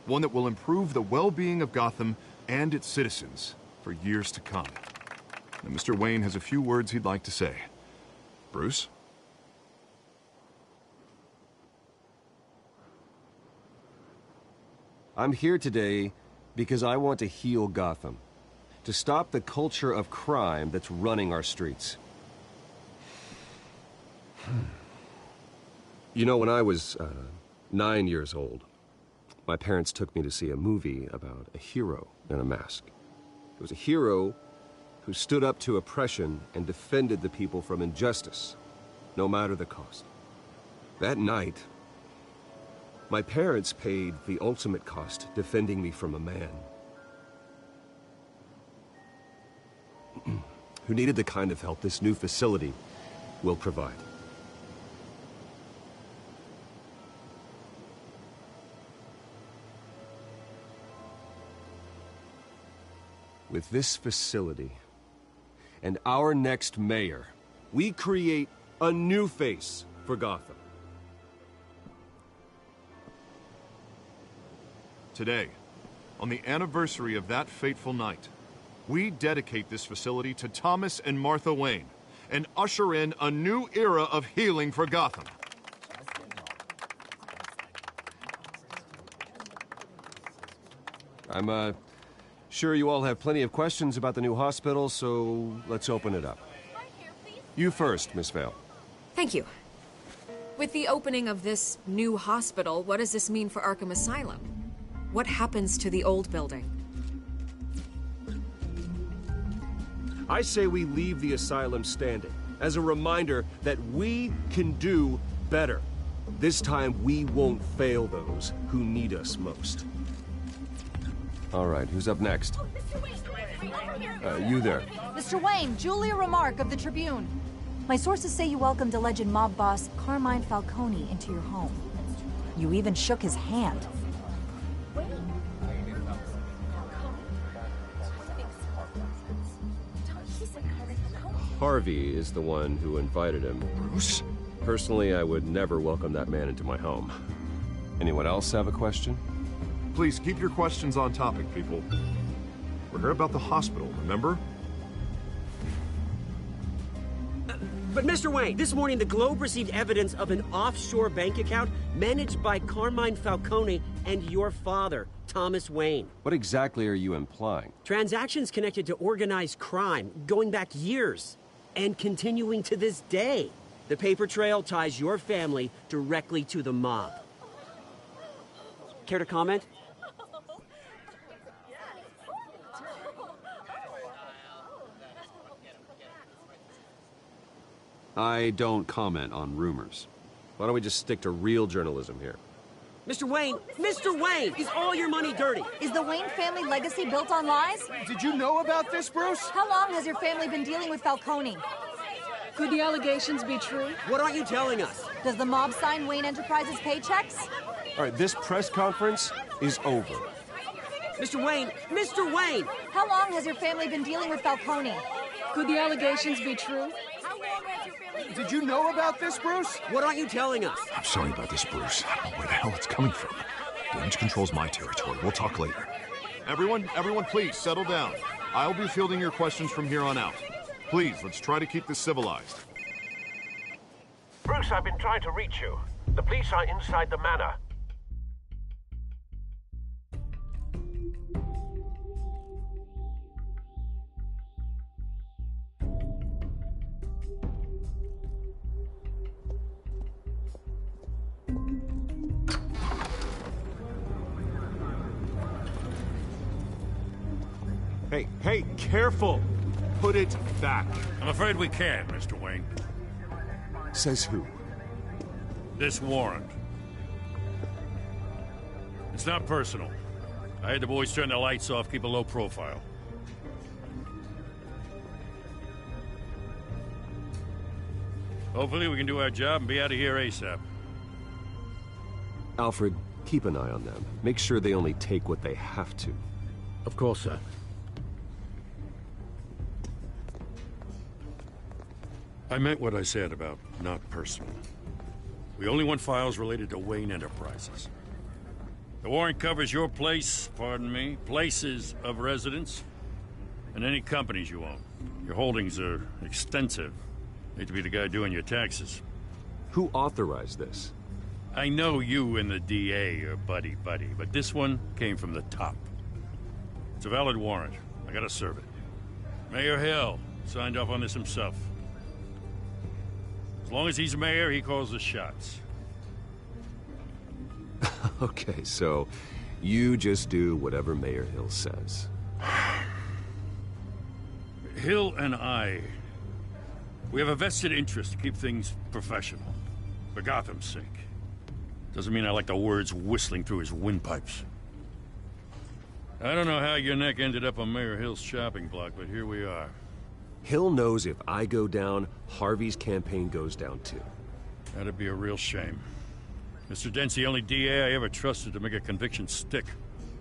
[SPEAKER 9] One that will improve the well-being of Gotham and its citizens for years to come. Now, Mr. Wayne has a few words he'd like to say. Bruce?
[SPEAKER 7] I'm here today because I want to heal Gotham. To stop the culture of crime that's running our streets. You know, when I was 9 years old, my parents took me to see a movie about a hero in a mask. It was a hero who stood up to oppression and defended the people from injustice, no matter the cost. That night, my parents paid the ultimate cost defending me from a man who needed the kind of help this new facility will provide. With this facility and our next mayor, we create a new face for Gotham.
[SPEAKER 9] Today, on the anniversary of that fateful night, we dedicate this facility to Thomas and Martha Wayne and usher in a new era of healing for Gotham.
[SPEAKER 7] I'm sure you all have plenty of questions about the new hospital, so let's open it up. You first, Miss Vale.
[SPEAKER 13] Thank you. With the opening of this new hospital, what does this mean for Arkham Asylum? What happens to the old building?
[SPEAKER 7] I say we leave the asylum standing as a reminder that we can do better. This time we won't fail those who need us most. All right, who's up next? You there.
[SPEAKER 16] Mr. Wayne, Julia Remark of the Tribune. My sources say you welcomed alleged mob boss Carmine Falcone into your home. You even shook his hand.
[SPEAKER 7] Harvey is the one who invited him.
[SPEAKER 5] Bruce?
[SPEAKER 7] Personally, I would never welcome that man into my home. Anyone else have a question?
[SPEAKER 9] Please keep your questions on topic, people. We're here about the hospital, remember?
[SPEAKER 17] But Mr. Wayne, this morning the Globe received evidence of an offshore bank account managed by Carmine Falcone and your father, Thomas Wayne.
[SPEAKER 7] What exactly are you implying?
[SPEAKER 17] Transactions connected to organized crime, going back years, and continuing to this day. The paper trail ties your family directly to the mob. Care to comment?
[SPEAKER 7] I don't comment on rumors. Why don't we just stick to real journalism here?
[SPEAKER 17] Mr. Wayne, is all your money dirty?
[SPEAKER 16] Is the Wayne family legacy built on lies?
[SPEAKER 3] Did you know about this, Bruce?
[SPEAKER 16] How long has your family been dealing with Falcone?
[SPEAKER 18] Could the allegations be true?
[SPEAKER 17] What aren't you telling us?
[SPEAKER 16] Does the mob sign Wayne Enterprises paychecks?
[SPEAKER 7] All right, this press conference is over.
[SPEAKER 17] Mr. Wayne!
[SPEAKER 16] How long has your family been dealing with Falcone?
[SPEAKER 18] Could the allegations be true?
[SPEAKER 3] Did you know about this, Bruce?
[SPEAKER 17] What aren't you telling us?
[SPEAKER 9] I'm sorry about this, Bruce. I don't know where the hell it's coming from. Damage control's my territory. We'll talk later. Everyone, please, settle down. I'll be fielding your questions from here on out. Please, let's try to keep this civilized.
[SPEAKER 2] Bruce, I've been trying to reach you. The police are inside the manor.
[SPEAKER 5] Hey, careful! Put it back.
[SPEAKER 14] I'm afraid we can't, Mr. Wayne.
[SPEAKER 5] Says who?
[SPEAKER 14] This warrant. It's not personal. I had the boys turn the lights off, keep a low profile. Hopefully we can do our job and be out of here ASAP.
[SPEAKER 7] Alfred, keep an eye on them. Make sure they only take what they have to.
[SPEAKER 6] Of course, sir.
[SPEAKER 14] I meant what I said about not personal. We only want files related to Wayne Enterprises. The warrant covers your place, pardon me, places of residence, and any companies you own. Your holdings are extensive. Hate to be the guy doing your taxes.
[SPEAKER 7] Who authorized this?
[SPEAKER 14] I know you and the DA are buddy-buddy, but this one came from the top. It's a valid warrant. I gotta serve it. Mayor Hill signed off on this himself. As long as he's mayor, he calls the shots.
[SPEAKER 7] Okay, so you just do whatever Mayor Hill says.
[SPEAKER 14] Hill and I, we have a vested interest to keep things professional. For Gotham's sake. Doesn't mean I like the words whistling through his windpipes. I don't know how your neck ended up on Mayor Hill's shopping block, but here we are.
[SPEAKER 7] Hill knows if I go down, Harvey's campaign goes down too.
[SPEAKER 14] That'd be a real shame. Mr. Dent's the only DA I ever trusted to make a conviction stick.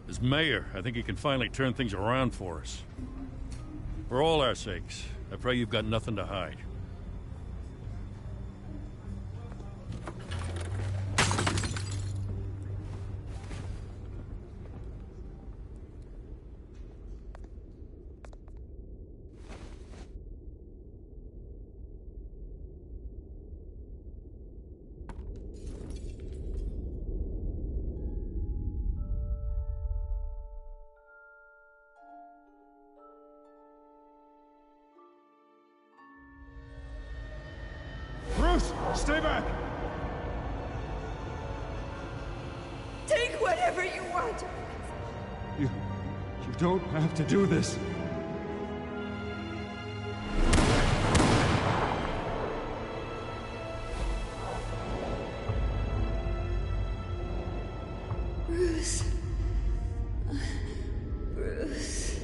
[SPEAKER 14] As mayor, I think he can finally turn things around for us. For all our sakes, I pray you've got nothing to hide.
[SPEAKER 3] Bruce, stay back!
[SPEAKER 12] Take whatever you want.
[SPEAKER 3] You don't have to do this.
[SPEAKER 12] Bruce. Bruce.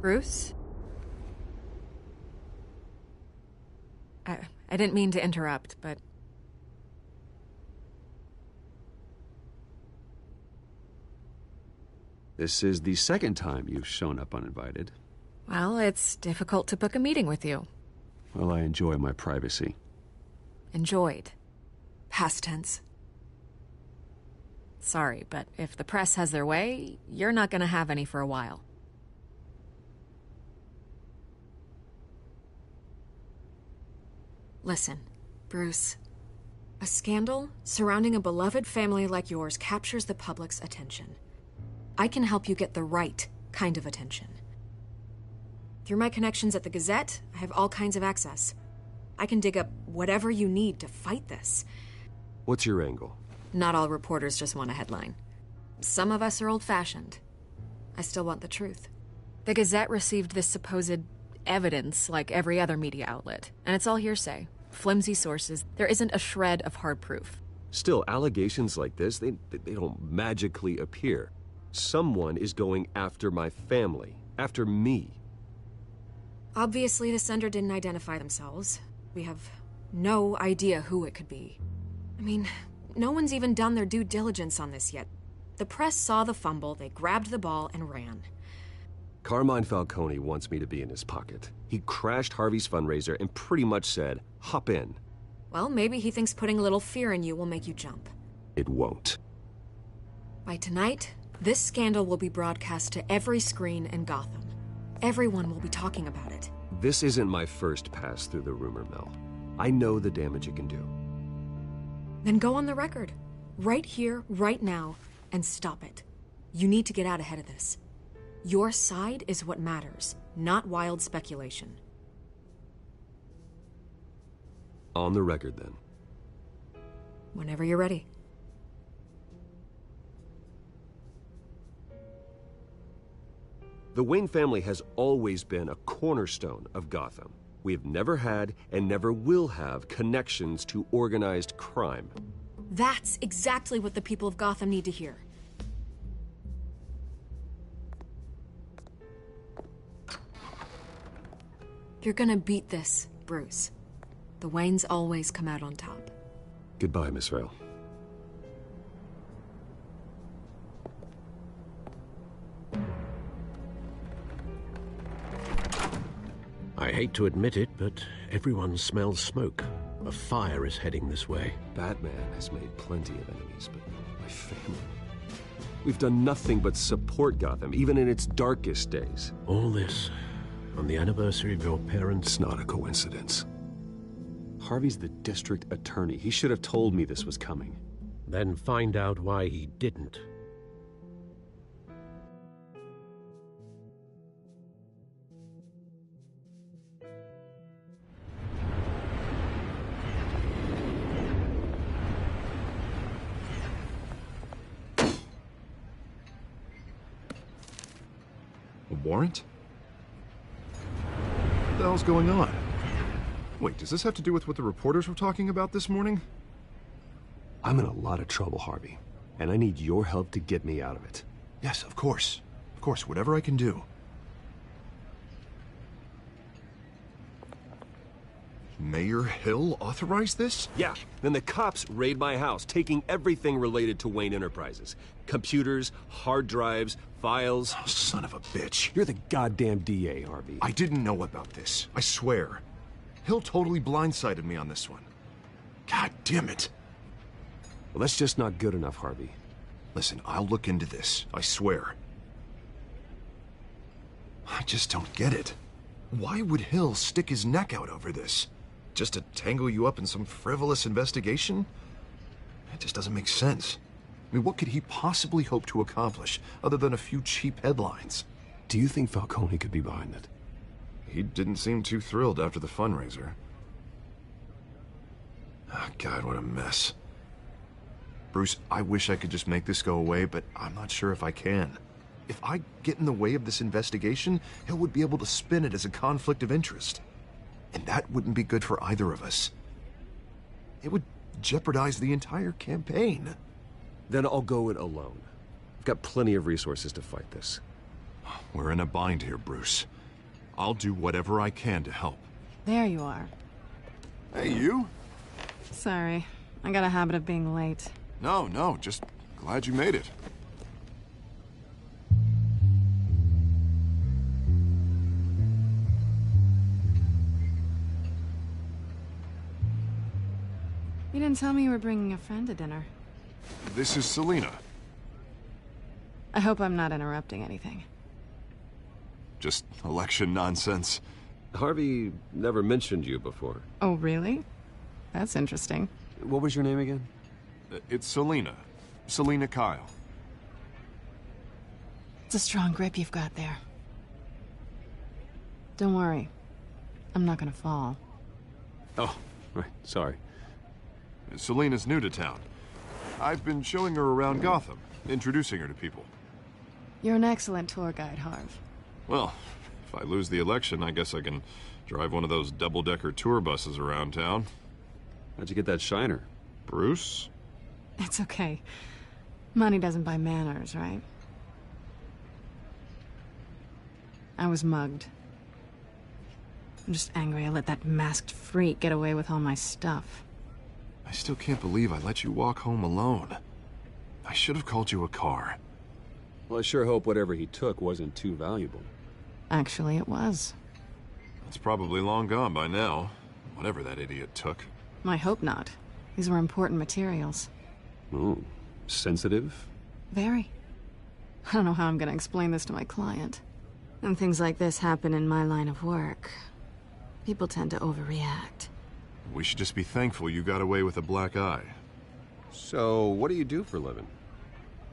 [SPEAKER 13] Bruce? I didn't mean to interrupt, but...
[SPEAKER 7] This is the second time you've shown up uninvited.
[SPEAKER 13] Well, it's difficult to book a meeting with you.
[SPEAKER 7] Well, I enjoy my privacy.
[SPEAKER 13] Enjoyed. Past tense. Sorry, but if the press has their way, you're not gonna have any for a while. Listen, Bruce. A scandal surrounding a beloved family like yours captures the public's attention. I can help you get the right kind of attention. Through my connections at the Gazette, I have all kinds of access. I can dig up whatever you need to fight this.
[SPEAKER 7] What's your angle?
[SPEAKER 13] Not all reporters just want a headline. Some of us are old-fashioned. I still want the truth. The Gazette received this supposed evidence like every other media outlet, and it's all hearsay. Flimsy sources. There isn't a shred of hard proof.
[SPEAKER 7] Still, allegations like this, they don't magically appear. Someone is going after my family, after me.
[SPEAKER 13] Obviously, the sender didn't identify themselves. We have no idea who it could be. I mean, no one's even done their due diligence on this yet. The press saw the fumble, they grabbed the ball and ran.
[SPEAKER 7] Carmine Falcone wants me to be in his pocket. He crashed Harvey's fundraiser and pretty much said, hop in.
[SPEAKER 13] Well, maybe he thinks putting a little fear in you will make you jump.
[SPEAKER 7] It won't.
[SPEAKER 13] By tonight, this scandal will be broadcast to every screen in Gotham. Everyone will be talking about it.
[SPEAKER 7] This isn't my first pass through the rumor mill. I know the damage it can do.
[SPEAKER 13] Then go on the record. Right here, right now, and stop it. You need to get out ahead of this. Your side is what matters, not wild speculation.
[SPEAKER 7] On the record, then.
[SPEAKER 13] Whenever you're ready.
[SPEAKER 7] The Wayne family has always been a cornerstone of Gotham. We have never had and never will have connections to organized crime.
[SPEAKER 13] That's exactly what the people of Gotham need to hear. You're gonna beat this, Bruce. The Waynes always come out on top.
[SPEAKER 7] Goodbye, Miss Vale.
[SPEAKER 6] I hate to admit it, but everyone smells smoke. A fire is heading this way.
[SPEAKER 7] Batman has made plenty of enemies, but my family... We've done nothing but support Gotham, even in its darkest days.
[SPEAKER 6] All this on the anniversary of your parents'...
[SPEAKER 7] It's not a coincidence. Harvey's the district attorney. He should have told me this was coming.
[SPEAKER 6] Then find out why he didn't.
[SPEAKER 9] A warrant? What the hell's going on? Wait, does this have to do with what the reporters were talking about this morning?
[SPEAKER 7] I'm in a lot of trouble, Harvey, and I need your help to get me out of it.
[SPEAKER 9] Yes, of course. Of course, whatever I can do. Mayor Hill authorized this?
[SPEAKER 7] Yeah, then the cops raid my house, taking everything related to Wayne Enterprises. Computers, hard drives, files.
[SPEAKER 9] Oh, son of a bitch.
[SPEAKER 7] You're the goddamn DA, Harvey.
[SPEAKER 9] I didn't know about this. I swear. Hill totally blindsided me on this one. God damn it.
[SPEAKER 7] Well, that's just not good enough, Harvey.
[SPEAKER 9] Listen, I'll look into this. I swear. I just don't get it. Why would Hill stick his neck out over this? Just to tangle you up in some frivolous investigation? It just doesn't make sense. I mean, what could he possibly hope to accomplish other than a few cheap headlines?
[SPEAKER 7] Do you think Falcone could be behind it?
[SPEAKER 9] He didn't seem too thrilled after the fundraiser. Oh, God, what a mess. Bruce, I wish I could just make this go away, but I'm not sure if I can. If I get in the way of this investigation, Hill would be able to spin it as a conflict of interest. And that wouldn't be good for either of us. It would jeopardize the entire campaign.
[SPEAKER 7] Then I'll go it alone. I've got plenty of resources to fight this.
[SPEAKER 9] We're in a bind here, Bruce. I'll do whatever I can to help.
[SPEAKER 8] There you are.
[SPEAKER 9] Hey, you?
[SPEAKER 8] Sorry. I got a habit of being late.
[SPEAKER 9] No, just glad you made it.
[SPEAKER 8] You didn't tell me you were bringing a friend to dinner.
[SPEAKER 9] This is Selina.
[SPEAKER 8] I hope I'm not interrupting anything.
[SPEAKER 9] Just election nonsense.
[SPEAKER 7] Harvey never mentioned you before.
[SPEAKER 8] Oh, really? That's interesting.
[SPEAKER 7] What was your name again?
[SPEAKER 9] It's Selina. Selina Kyle.
[SPEAKER 8] It's a strong grip you've got there. Don't worry. I'm not gonna fall.
[SPEAKER 7] Oh, right. Sorry.
[SPEAKER 9] Selina's new to town. I've been showing her around Gotham, introducing her to people.
[SPEAKER 8] You're an excellent tour guide, Harv.
[SPEAKER 9] Well, if I lose the election, I guess I can drive one of those double-decker tour buses around town.
[SPEAKER 7] How'd you get that shiner?
[SPEAKER 9] Bruce?
[SPEAKER 8] It's okay. Money doesn't buy manners, right? I was mugged. I'm just angry I let that masked freak get away with all my stuff.
[SPEAKER 9] I still can't believe I let you walk home alone. I should have called you a car.
[SPEAKER 7] Well, I sure hope whatever he took wasn't too valuable.
[SPEAKER 8] Actually, it was.
[SPEAKER 9] It's probably long gone by now, whatever that idiot took.
[SPEAKER 8] I hope not. These were important materials.
[SPEAKER 7] Ooh, sensitive?
[SPEAKER 8] Very. I don't know how I'm gonna explain this to my client. When things like this happen in my line of work, people tend to overreact.
[SPEAKER 9] We should just be thankful you got away with a black eye.
[SPEAKER 7] So, what do you do for a living?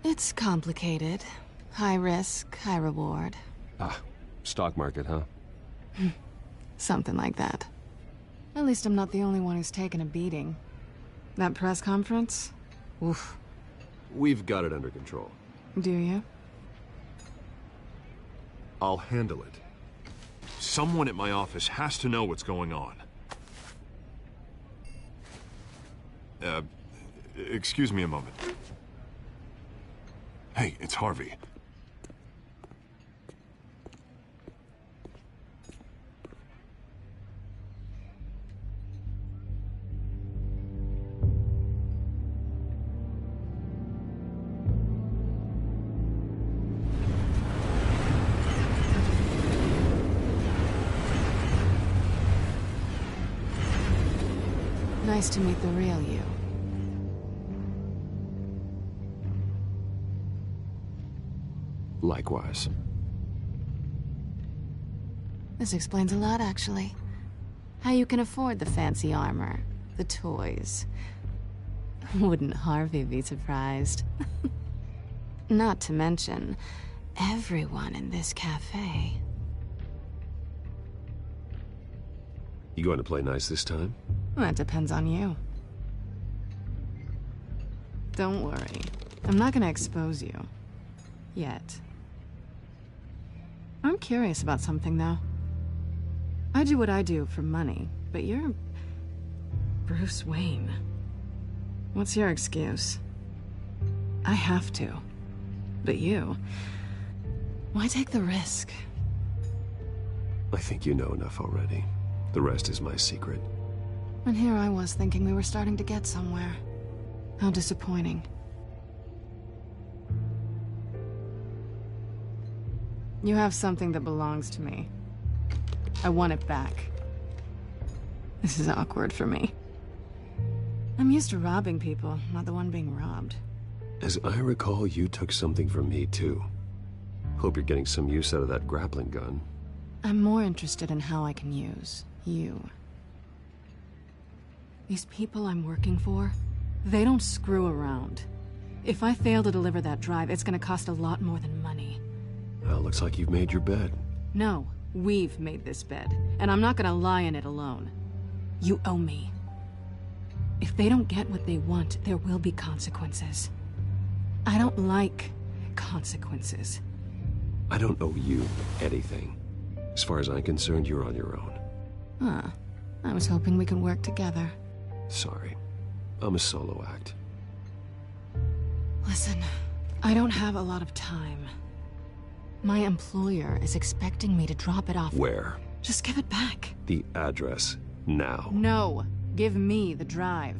[SPEAKER 8] It's complicated. High risk, high reward.
[SPEAKER 7] Ah, stock market, huh?
[SPEAKER 8] Something like that. At least I'm not the only one who's taken a beating. That press conference? Oof.
[SPEAKER 7] We've got it under control.
[SPEAKER 8] Do you?
[SPEAKER 9] I'll handle it. Someone at my office has to know what's going on. Excuse me a moment. Hey, it's Harvey.
[SPEAKER 8] Nice to meet the real you.
[SPEAKER 7] Likewise.
[SPEAKER 8] This explains a lot, actually. How you can afford the fancy armor, the toys. Wouldn't Harvey be surprised? Not to mention, everyone in this cafe.
[SPEAKER 7] You going to play nice this time?
[SPEAKER 8] That depends on you. Don't worry. I'm not gonna expose you. Yet. I'm curious about something, though. I do what I do for money, but you're... Bruce Wayne. What's your excuse? I have to. But you... Why take the risk?
[SPEAKER 7] I think you know enough already. The rest is my secret.
[SPEAKER 8] And here I was thinking we were starting to get somewhere. How disappointing. You have something that belongs to me. I want it back. This is awkward for me. I'm used to robbing people, not the one being robbed.
[SPEAKER 7] As I recall, you took something from me, too. Hope you're getting some use out of that grappling gun.
[SPEAKER 8] I'm more interested in how I can use you. These people I'm working for, they don't screw around. If I fail to deliver that drive, it's gonna cost a lot more than money.
[SPEAKER 7] Well, looks like you've made your bed.
[SPEAKER 8] No, we've made this bed, and I'm not gonna lie in it alone. You owe me. If they don't get what they want, there will be consequences. I don't like consequences.
[SPEAKER 7] I don't owe you anything. As far as I'm concerned, you're on your own.
[SPEAKER 8] Huh. I was hoping we could work together.
[SPEAKER 7] Sorry. I'm a solo act.
[SPEAKER 8] Listen, I don't have a lot of time. My employer is expecting me to drop it off.
[SPEAKER 7] Where?
[SPEAKER 8] Just give it back.
[SPEAKER 7] The address, now.
[SPEAKER 8] No. Give me the drive.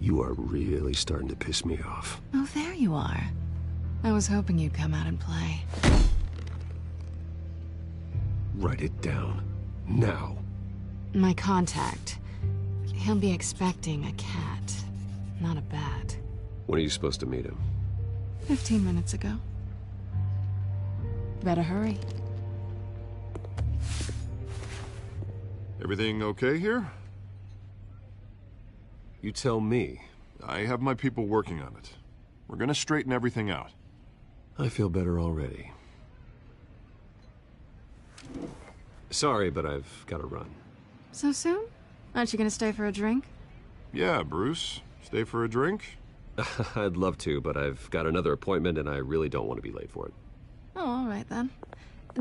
[SPEAKER 7] You are really starting to piss me off.
[SPEAKER 8] Oh, there you are. I was hoping you'd come out and play.
[SPEAKER 7] Write it down. Now.
[SPEAKER 8] My contact. He'll be expecting a cat, not a bat.
[SPEAKER 7] When are you supposed to meet him?
[SPEAKER 8] 15 minutes ago. Better hurry.
[SPEAKER 9] Everything okay here?
[SPEAKER 7] You tell me.
[SPEAKER 9] I have my people working on it. We're gonna straighten everything out.
[SPEAKER 7] I feel better already. Sorry, but I've got to run.
[SPEAKER 8] So soon? Aren't you gonna stay for a drink?
[SPEAKER 9] Yeah, Bruce. Stay for a drink?
[SPEAKER 7] I'd love to, but I've got another appointment and I really don't want to be late for it.
[SPEAKER 8] Oh, all right then.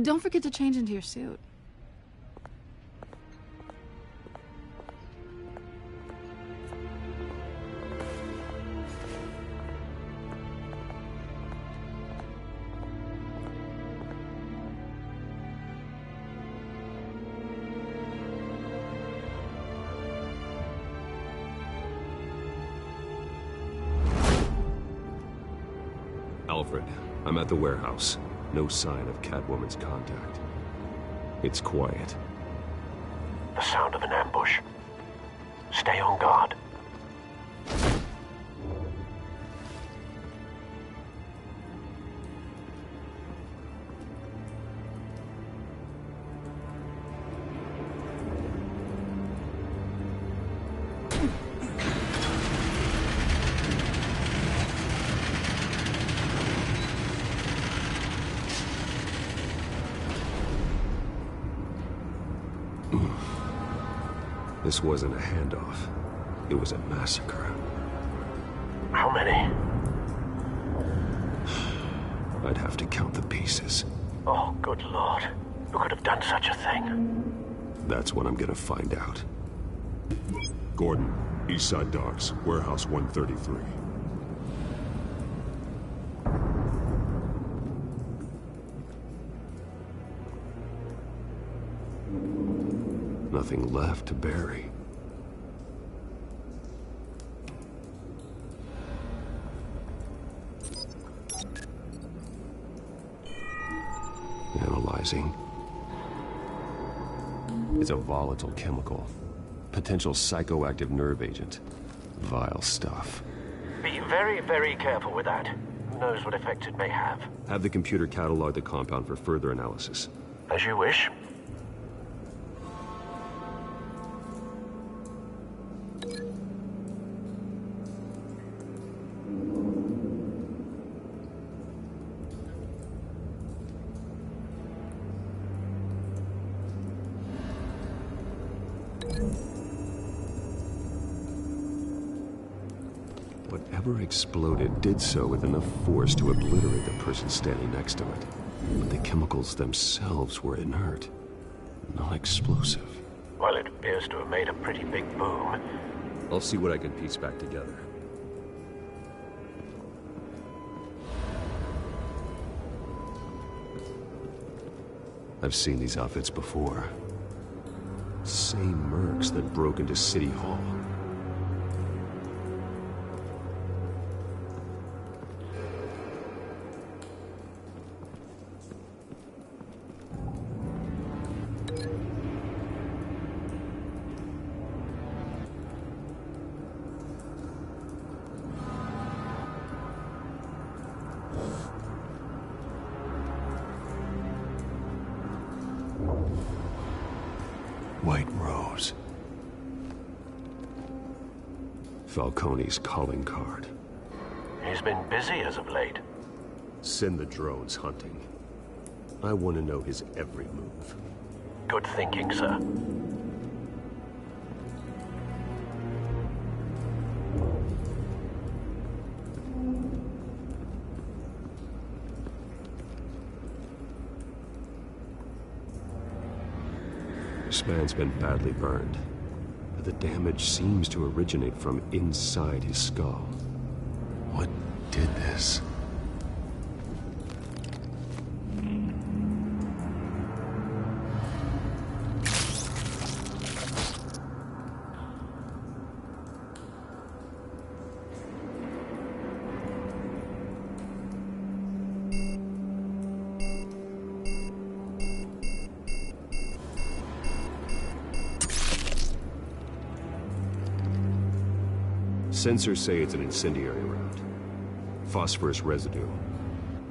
[SPEAKER 8] Don't forget to change into your suit.
[SPEAKER 7] Alfred, I'm at the warehouse. No sign of Catwoman's contact. It's quiet.
[SPEAKER 2] The sound of an ambush. Stay on guard.
[SPEAKER 7] This wasn't a handoff. It was a massacre.
[SPEAKER 2] How many?
[SPEAKER 7] I'd have to count the pieces.
[SPEAKER 2] Oh, good Lord. Who could have done such a thing?
[SPEAKER 7] That's what I'm gonna find out.
[SPEAKER 5] Gordon, East Side Docks, Warehouse 133.
[SPEAKER 7] Nothing left to bury. Analyzing. It's a volatile chemical. Potential psychoactive nerve agent. Vile stuff.
[SPEAKER 2] Be very, very careful with that. Who knows what effect it may have.
[SPEAKER 7] Have the computer catalog the compound for further analysis.
[SPEAKER 2] As you wish.
[SPEAKER 7] Whatever exploded did so with enough force to obliterate the person standing next to it. But the chemicals themselves were inert, not explosive.
[SPEAKER 2] Well, it appears to have made a pretty big boom.
[SPEAKER 7] I'll see what I can piece back together. I've seen these outfits before. Same mercs that broke into City Hall. White Rose. Falcone's calling card.
[SPEAKER 2] He's been busy as of late.
[SPEAKER 7] Send the drones hunting. I want to know his every move.
[SPEAKER 2] Good thinking, sir.
[SPEAKER 7] This man's been badly burned. But the damage seems to originate from inside his skull.
[SPEAKER 5] What did this? Sensors say it's an incendiary round. Phosphorus residue.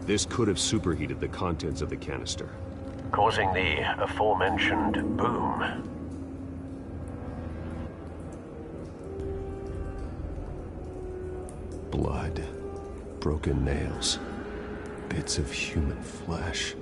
[SPEAKER 5] This could have superheated the contents of the canister,
[SPEAKER 2] causing the aforementioned boom.
[SPEAKER 5] Blood, broken nails, bits of human flesh.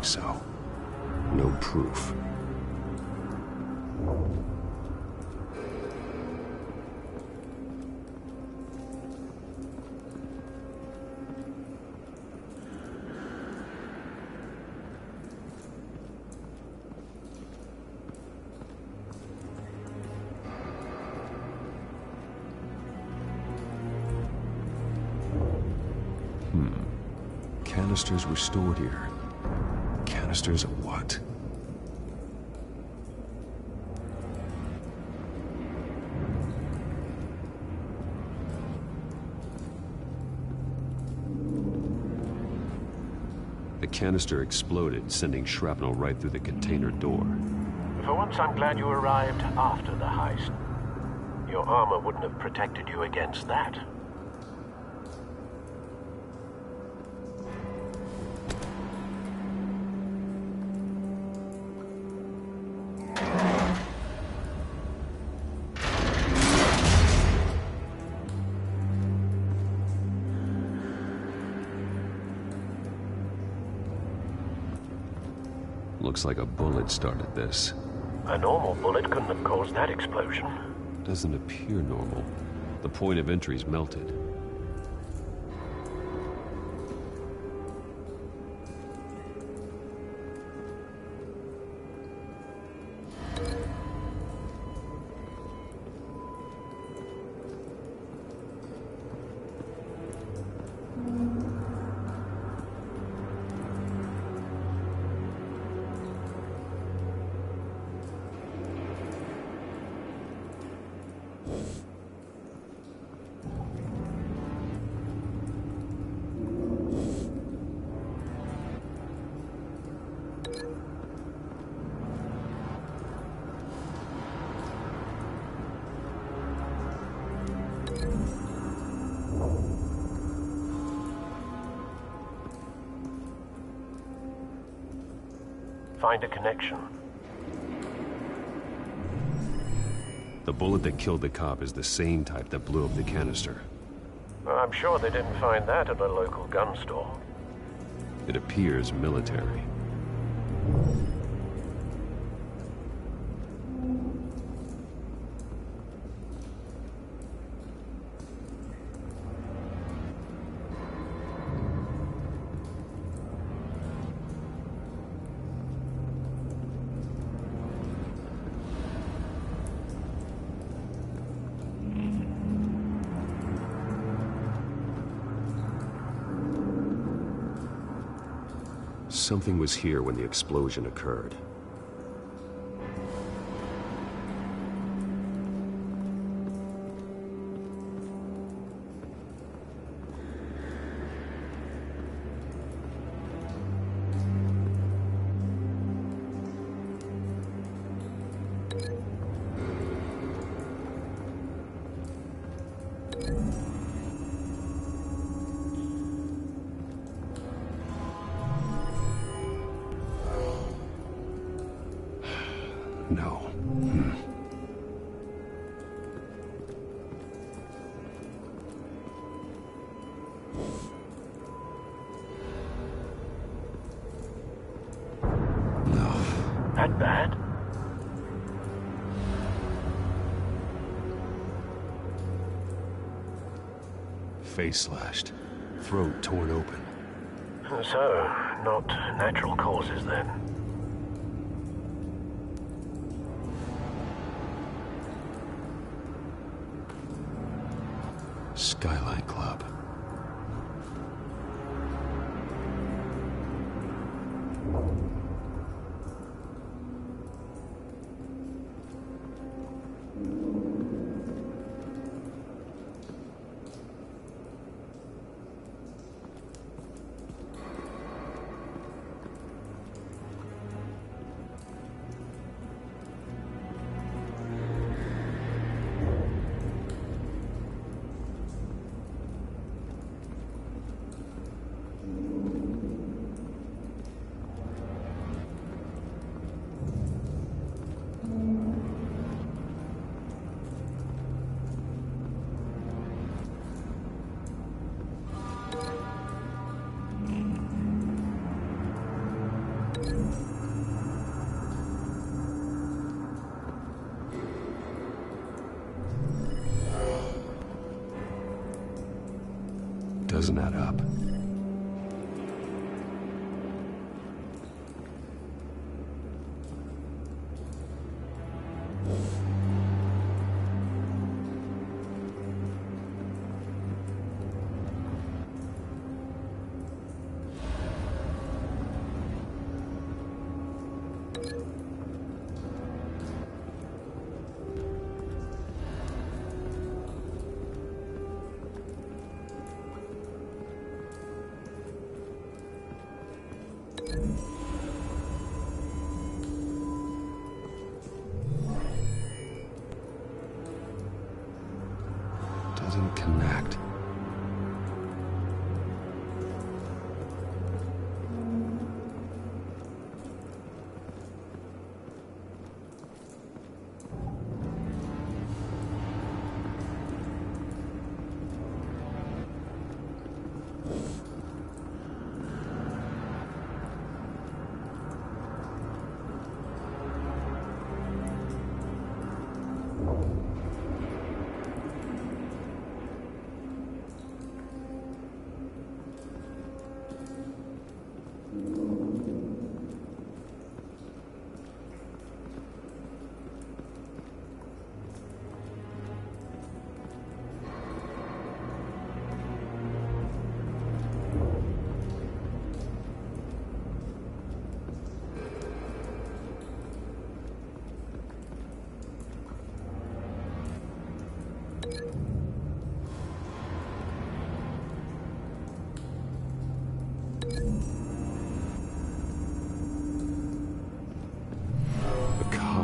[SPEAKER 5] So, no proof. Canisters were stored here. Canisters of what? The canister exploded, sending shrapnel right through the container door.
[SPEAKER 2] For once, I'm glad you arrived after the heist. Your armor wouldn't have protected you against that.
[SPEAKER 5] Looks like a bullet started this.
[SPEAKER 2] A normal bullet couldn't have caused that explosion.
[SPEAKER 5] Doesn't appear normal. The point of entry's melted.
[SPEAKER 2] Find a connection.
[SPEAKER 5] The bullet that killed the cop is the same type that blew up the canister.
[SPEAKER 2] I'm sure they didn't find that at a local gun store.
[SPEAKER 5] It appears military. Something was here when the explosion occurred. No.
[SPEAKER 19] that bad?
[SPEAKER 5] Face slashed. Throat torn open.
[SPEAKER 19] So, not natural causes then?
[SPEAKER 5] Skyline Club. Doesn't add up. Doesn't connect.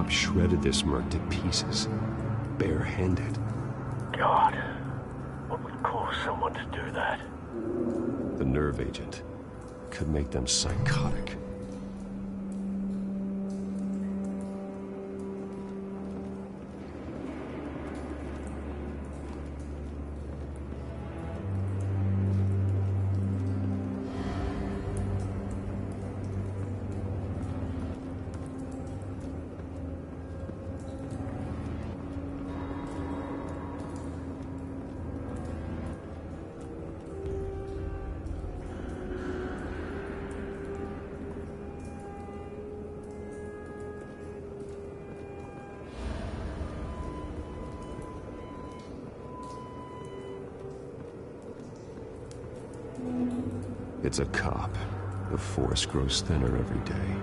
[SPEAKER 5] Shredded this merc to pieces, barehanded.
[SPEAKER 19] God, what would cause someone to do that?
[SPEAKER 5] The nerve agent could make them psychotic. It's a cop. The force grows thinner every day.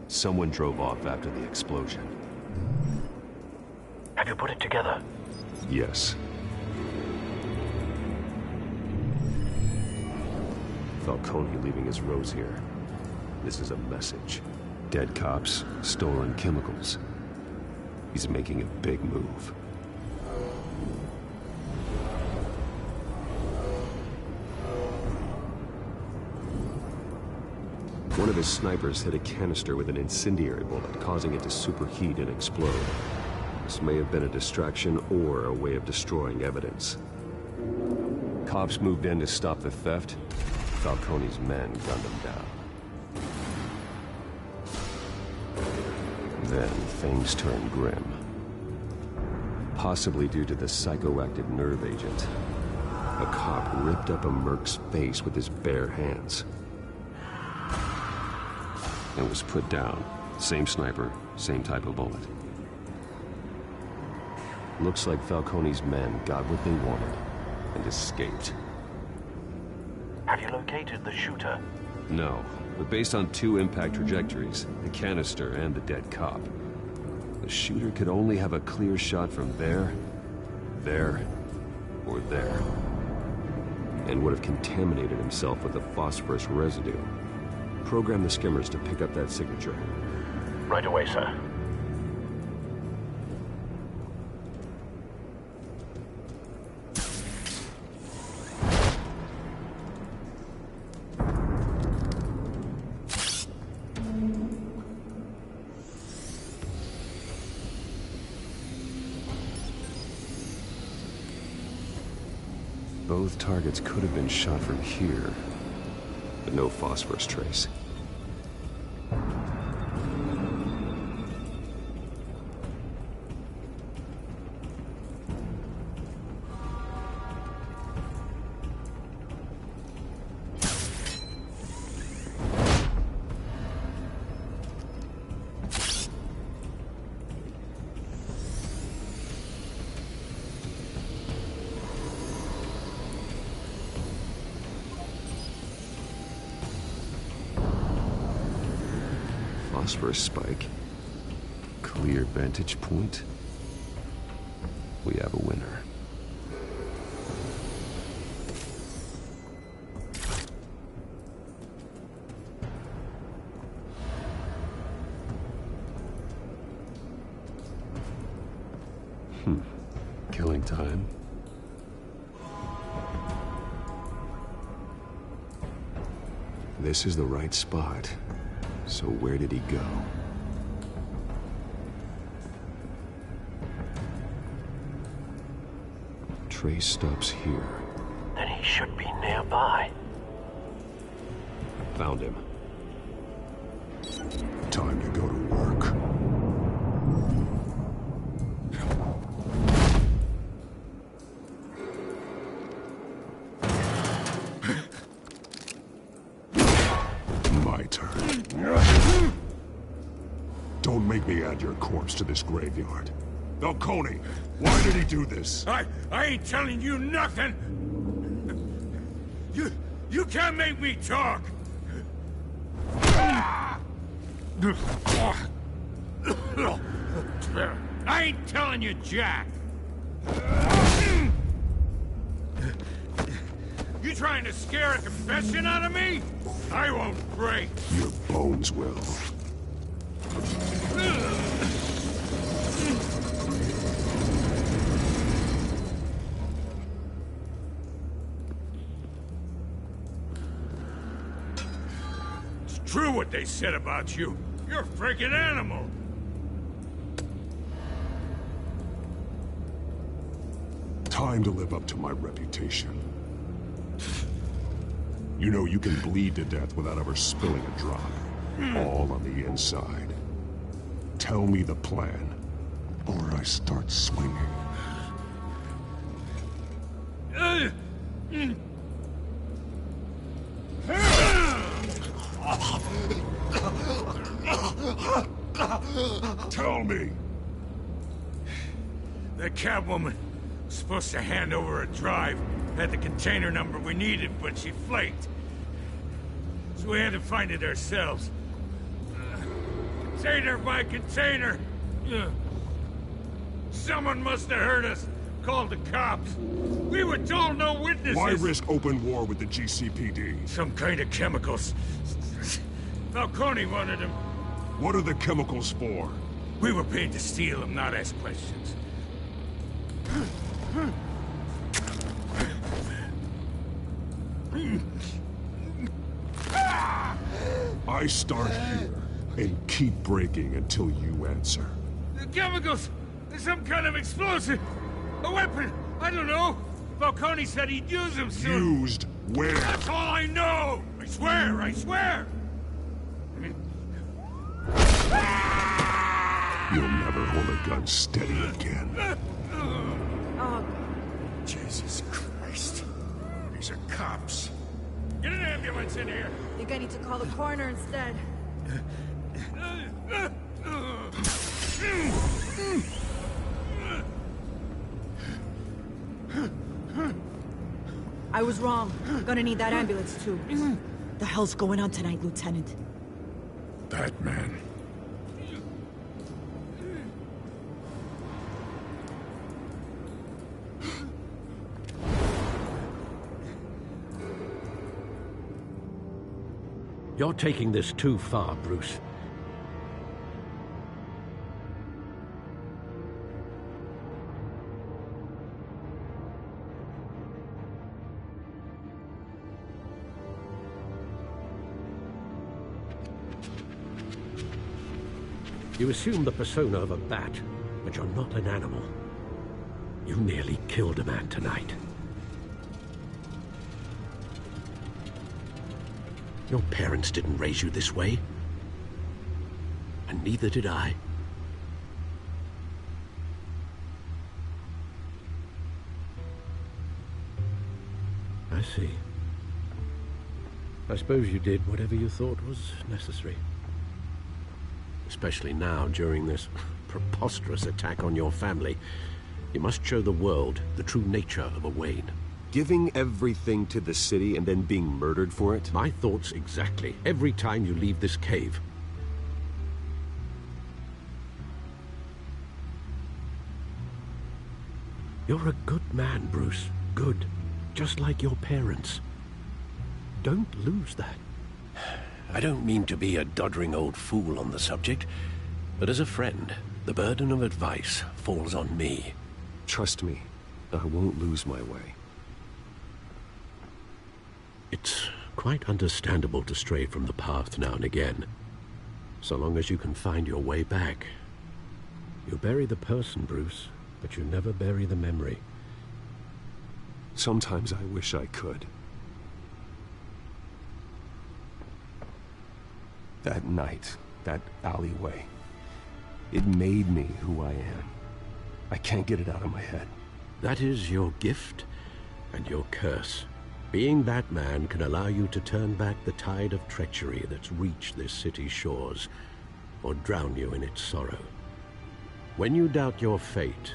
[SPEAKER 5] Someone drove off after the explosion.
[SPEAKER 19] Have you put it together?
[SPEAKER 5] Yes. Falcone leaving his rose here. This is a message. Dead cops, stolen chemicals. He's making a big move. One of his snipers hit a canister with an incendiary bullet, causing it to superheat and explode. This may have been a distraction or a way of destroying evidence. Cops moved in to stop the theft. Falcone's men gunned him down. Then things turned grim. Possibly due to the psychoactive nerve agent. A cop ripped up a merc's face with his bare hands. And was put down. Same sniper, same type of bullet. Looks like Falcone's men got what they wanted and escaped.
[SPEAKER 19] Have you located the shooter?
[SPEAKER 5] No, but based on 2 impact trajectories, the canister and the dead cop, the shooter could only have a clear shot from there, or there. And would have contaminated himself with the phosphorus residue. Program the skimmers to pick up that signature.
[SPEAKER 19] Right away, sir.
[SPEAKER 5] Both targets could have been shot from here, but no phosphorus trace. Phosphorus spike. Clear vantage point. We have a winner. Killing time. This is the right spot. So where did he go? Trace stops here.
[SPEAKER 19] Then he should be nearby.
[SPEAKER 5] Found him.
[SPEAKER 1] Time to go to work. My turn. Don't make me add your corpse to this graveyard. Falcone, why did he do this?
[SPEAKER 14] I ain't telling you nothing! You can't make me talk! I ain't telling you jack! You trying to scare a confession out of me? I won't break!
[SPEAKER 1] Your bones will.
[SPEAKER 14] It's true what they said about you. You're a freaking animal!
[SPEAKER 1] Time to live up to my reputation. You know you can bleed to death without ever spilling a drop. All on the inside. Tell me the plan, or I start swinging. Tell me!
[SPEAKER 14] The Catwoman was supposed to hand over a drive. Had the container number we needed, but she flaked. So we had to find it ourselves. Container by container. Someone must have heard us. Called the cops. We were told no witnesses.
[SPEAKER 1] Why risk open war with the GCPD?
[SPEAKER 14] Some kind of chemicals. Falcone wanted him.
[SPEAKER 1] What are the chemicals for?
[SPEAKER 14] We were paid to steal them, not ask questions.
[SPEAKER 1] I start here and keep breaking until you answer.
[SPEAKER 14] The chemicals! There's some kind of explosive! A weapon! I don't know! Falcone said he'd use them soon!
[SPEAKER 1] Used where?
[SPEAKER 14] That's all I know! I swear! I swear!
[SPEAKER 1] You'll never hold a gun steady again.
[SPEAKER 14] Oh, Jesus Christ. These are cops. Get an ambulance in here!
[SPEAKER 18] I think I need to call the coroner instead. I was wrong. Gonna need that ambulance too. The hell's going on tonight, Lieutenant?
[SPEAKER 14] That man.
[SPEAKER 6] You're taking this too far, Bruce. You assume the persona of a bat, but you're not an animal. You nearly killed a man tonight. Your parents didn't raise you this way. And neither did I. I see. I suppose you did whatever you thought was necessary. Especially now, during this preposterous attack on your family. You must show the world the true nature of a Wayne.
[SPEAKER 5] Giving everything to the city and then being murdered for it?
[SPEAKER 6] My thoughts exactly. Every time you leave this cave. You're a good man, Bruce. Good. Just like your parents. Don't lose that. I don't mean to be a doddering old fool on the subject, but as a friend, the burden of advice falls on me.
[SPEAKER 5] Trust me, I won't lose my way.
[SPEAKER 6] It's quite understandable to stray from the path now and again, so long as you can find your way back. You bury the person, Bruce, but you never bury the memory.
[SPEAKER 5] Sometimes I wish I could. That night, that alleyway, it made me who I am. I can't get it out of my head.
[SPEAKER 6] That is your gift and your curse. Being that man can allow you to turn back the tide of treachery that's reached this city's shores, or drown you in its sorrow. When you doubt your fate,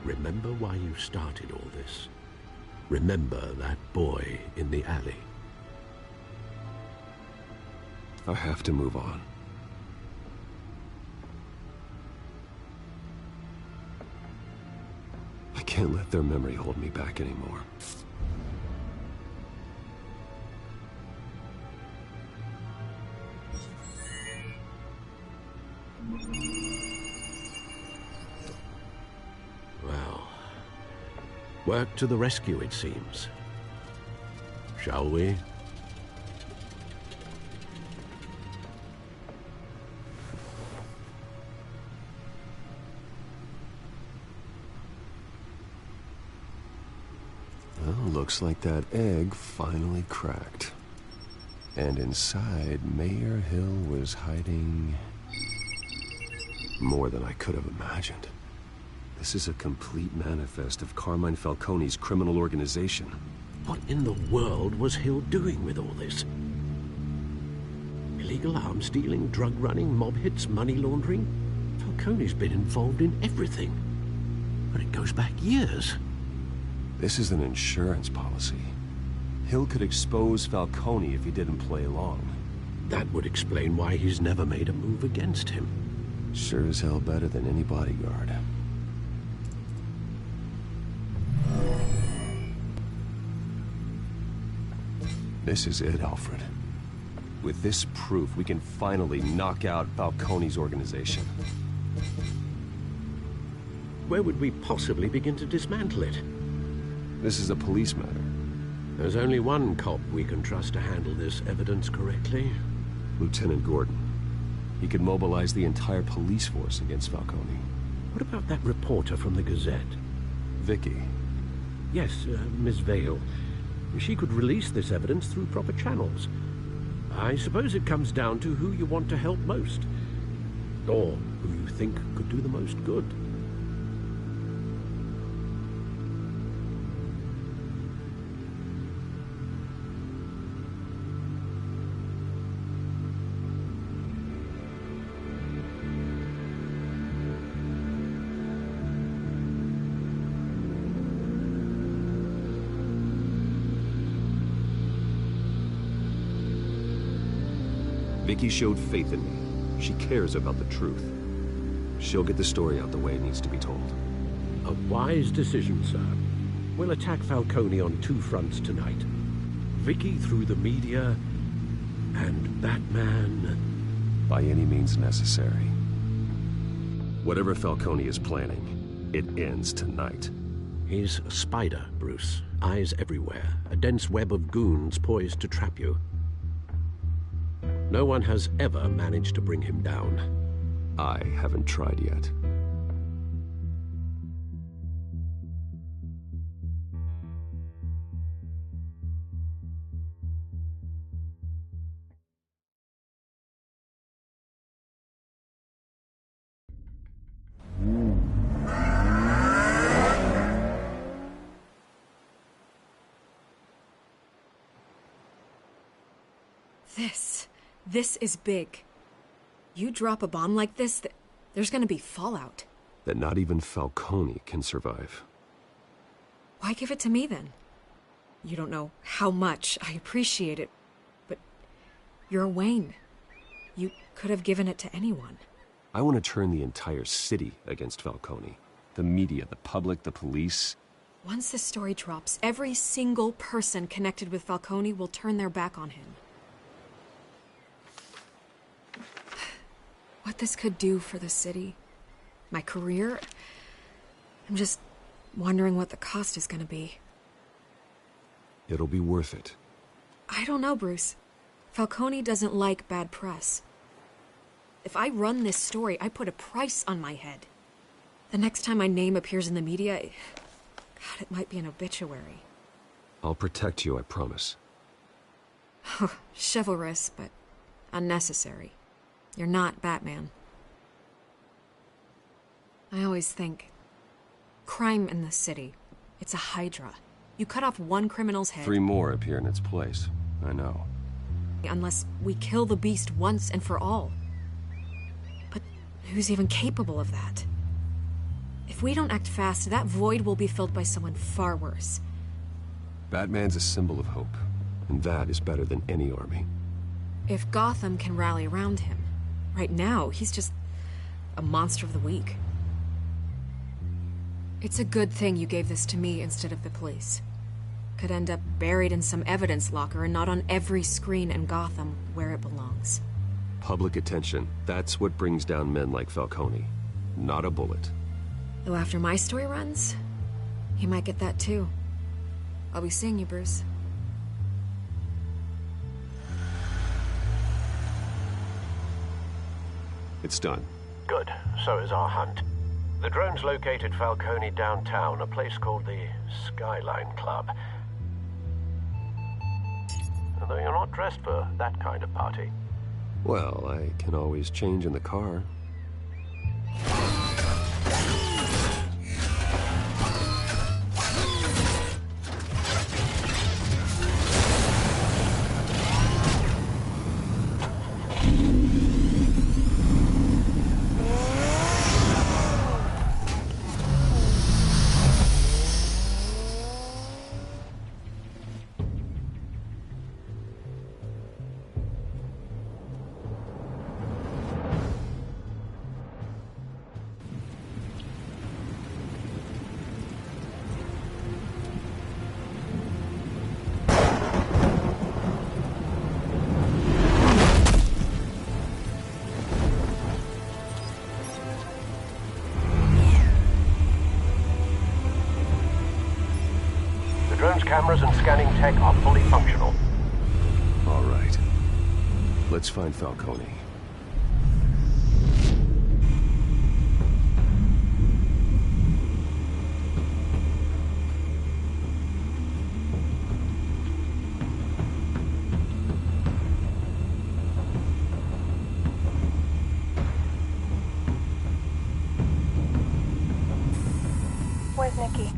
[SPEAKER 6] remember why you started all this. Remember that boy in the alley.
[SPEAKER 5] I have to move on. I can't let their memory hold me back anymore.
[SPEAKER 6] Well, work to the rescue, it seems. Shall we?
[SPEAKER 5] Well, looks like that egg finally cracked. And inside, Mayor Hill was hiding more than I could have imagined. This is a complete manifest of Carmine Falcone's criminal organization.
[SPEAKER 6] What in the world was Hill doing with all this? Illegal arms dealing, drug running, mob hits, money laundering? Falcone's been involved in everything. But it goes back years.
[SPEAKER 5] This is an insurance policy. Hill could expose Falcone if he didn't play along.
[SPEAKER 6] That would explain why he's never made a move against him.
[SPEAKER 5] Sure as hell better than any bodyguard. This is it, Alfred. With this proof, we can finally knock out Falcone's organization.
[SPEAKER 6] Where would we possibly begin to dismantle it?
[SPEAKER 5] This is a police matter.
[SPEAKER 6] There's only one cop we can trust to handle this evidence correctly.
[SPEAKER 5] Lieutenant Gordon. He could mobilize the entire police force against Falcone.
[SPEAKER 6] What about that reporter from the Gazette?
[SPEAKER 5] Vicky.
[SPEAKER 6] Yes, Miss Vale. She could release this evidence through proper channels. I suppose it comes down to who you want to help most. Or who you think could do the most good.
[SPEAKER 5] Vicky showed faith in me. She cares about the truth. She'll get the story out the way it needs to be told.
[SPEAKER 6] A wise decision, sir. We'll attack Falcone on two fronts tonight. Vicky through the media, and Batman...
[SPEAKER 5] by any means necessary. Whatever Falcone is planning, it ends tonight.
[SPEAKER 6] He's a spider, Bruce. Eyes everywhere. A dense web of goons poised to trap you. No one has ever managed to bring him down.
[SPEAKER 5] I haven't tried yet.
[SPEAKER 13] This is big. You drop a bomb like this, there's gonna be fallout.
[SPEAKER 5] That not even Falcone can survive.
[SPEAKER 13] Why give it to me, then? You don't know how much I appreciate it, but you're Wayne. You could have given it to anyone.
[SPEAKER 5] I want to turn the entire city against Falcone. The media, the public, the police.
[SPEAKER 13] Once this story drops, every single person connected with Falcone will turn their back on him. What this could do for the city, my career, I'm just wondering what the cost is gonna be.
[SPEAKER 5] It'll be worth it.
[SPEAKER 13] I don't know, Bruce. Falcone doesn't like bad press. If I run this story, I put a price on my head. The next time my name appears in the media, God, it might be an obituary.
[SPEAKER 5] I'll protect you, I promise.
[SPEAKER 13] Chivalrous, but unnecessary. You're not Batman. I always think, crime in the city, it's a hydra. You cut off one criminal's head...
[SPEAKER 5] 3 more appear in its place. I know.
[SPEAKER 13] Unless we kill the beast once and for all. But who's even capable of that? If we don't act fast, that void will be filled by someone far worse.
[SPEAKER 5] Batman's a symbol of hope, and that is better than any army.
[SPEAKER 13] If Gotham can rally around him, right now, he's just a monster of the week. It's a good thing you gave this to me instead of the police. Could end up buried in some evidence locker and not on every screen in Gotham where it belongs.
[SPEAKER 5] Public attention, that's what brings down men like Falcone. Not a bullet.
[SPEAKER 13] Though after my story runs, he might get that too. I'll be seeing you, Bruce.
[SPEAKER 5] It's done.
[SPEAKER 6] Good. So is our hunt. The drone's located Falcone downtown, a place called the Skyline Club. Although you're not dressed for that kind of party.
[SPEAKER 5] Well, I can always change in the car.
[SPEAKER 19] cameras and scanning tech are fully functional.
[SPEAKER 5] All right. Let's find Falcone.
[SPEAKER 20] Where's Nicky?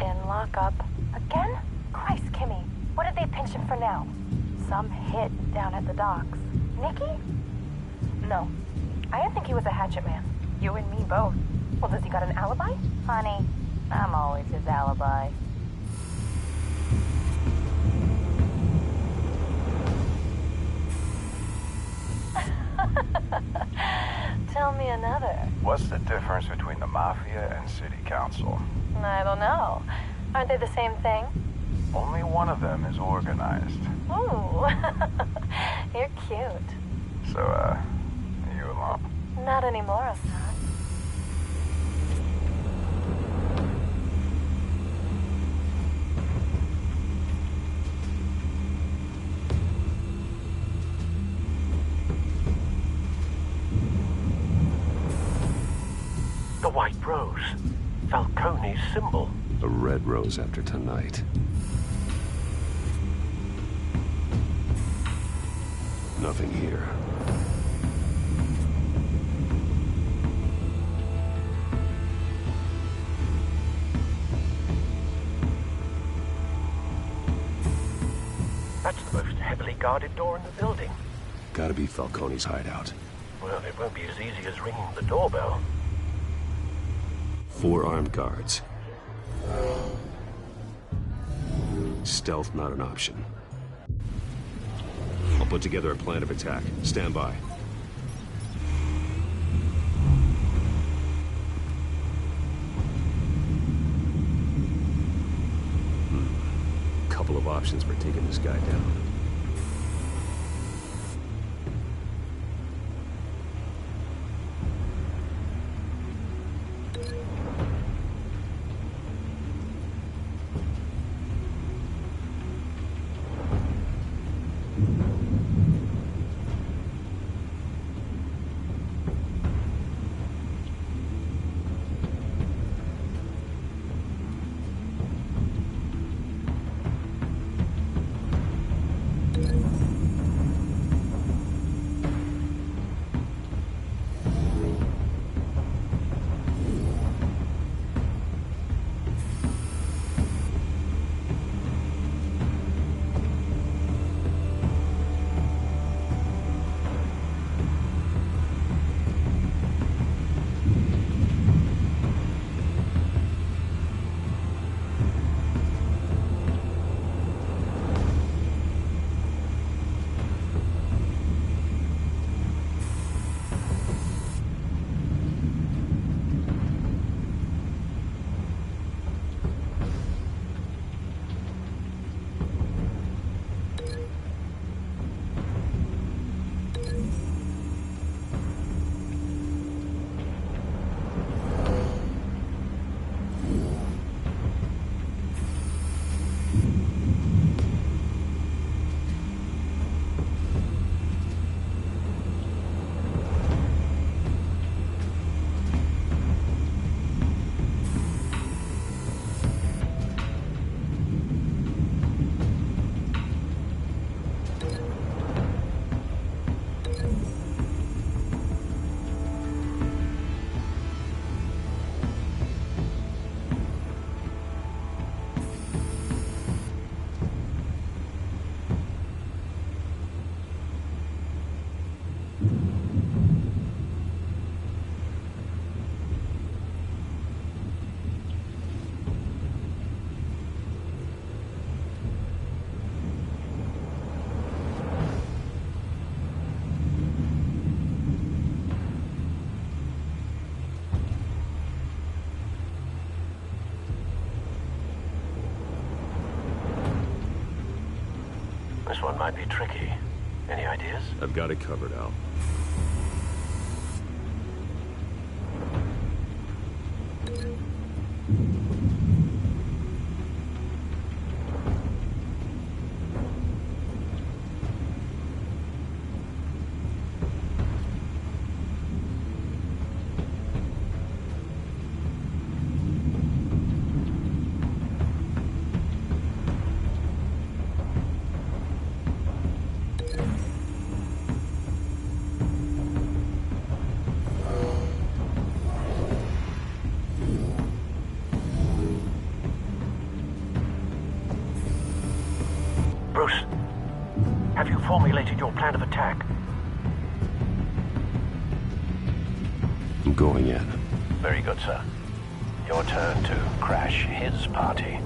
[SPEAKER 20] In lockup. Again? Christ, Kimmy. What did they pinch him for now? Some hit down at the docks. Nicky? No. I didn't think he was a hatchet man. You and me both. Well, does he got an alibi? Honey, I'm always his alibi. Tell me another.
[SPEAKER 21] What's the difference between the Mafia and City Council?
[SPEAKER 20] I don't know. Aren't they the same thing?
[SPEAKER 21] Only one of them is organized.
[SPEAKER 20] Ooh. You're cute.
[SPEAKER 21] So, are you alone?
[SPEAKER 20] Not anymore, Assad.
[SPEAKER 19] The White Rose. Falcone's symbol.
[SPEAKER 5] A red rose after tonight. Nothing here.
[SPEAKER 19] That's the most heavily guarded door in the building.
[SPEAKER 5] Gotta be Falcone's hideout.
[SPEAKER 19] Well, it won't be as easy as ringing the doorbell.
[SPEAKER 5] 4 armed guards. Stealth not an option. I'll put together a plan of attack. Stand by. Couple of options for taking this guy down.
[SPEAKER 19] This one might be tricky. Any ideas?
[SPEAKER 5] I've got it covered, Al.
[SPEAKER 19] plan of attack?
[SPEAKER 5] I'm going in.
[SPEAKER 19] Very good, sir. Your turn to crash his party.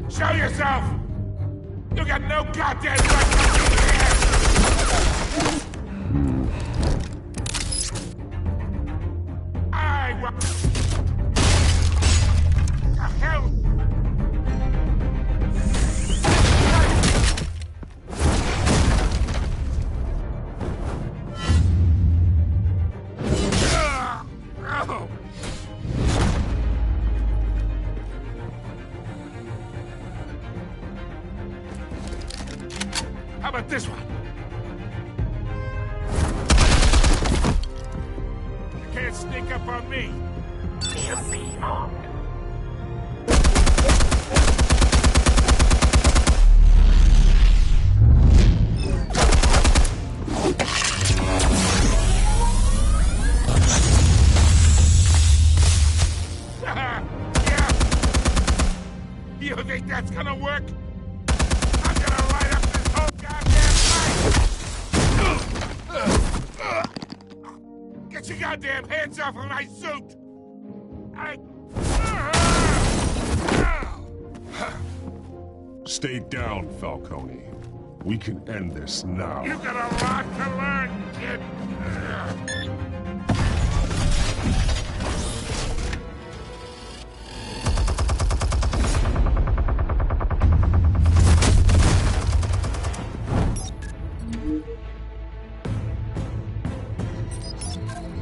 [SPEAKER 14] Show yourself! You got no goddamn right to be here! I will... The hell? How about this one? You can't sneak up on me.
[SPEAKER 19] EMP armed.
[SPEAKER 14] Yeah. You think that's gonna work? I'm gonna light up this whole goddamn place! Get your goddamn hands off of my suit!
[SPEAKER 1] Stay down, Falcone. We can end this now.
[SPEAKER 14] You got a lot to learn, kid!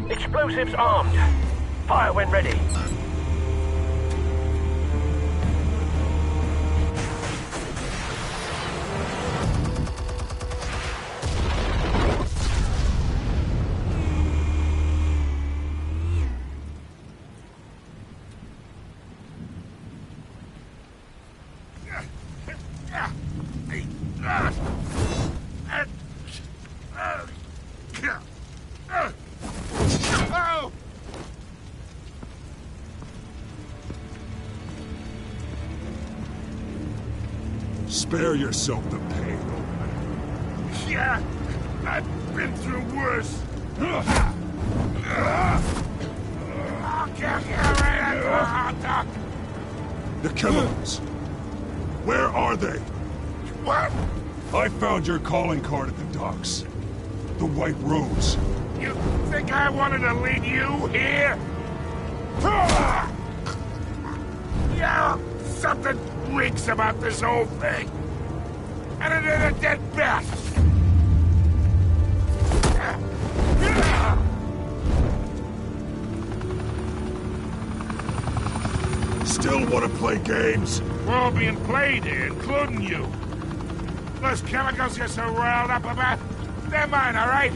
[SPEAKER 19] Explosives armed. Fire when ready.
[SPEAKER 1] Spare yourself the pain.
[SPEAKER 14] Yeah, I've been through worse. I'll kill you right at the hot dog.
[SPEAKER 1] The chemicals. Where are they?
[SPEAKER 14] What?
[SPEAKER 1] I found your calling card at the docks. The White Rose.
[SPEAKER 14] You think I wanted to lead you here? Yeah, something reeks about this whole thing. And it is a dead bat.
[SPEAKER 1] Still want to play games?
[SPEAKER 14] We're all being played here, including you. Those chemicals you're so riled up about, they're mine, all right?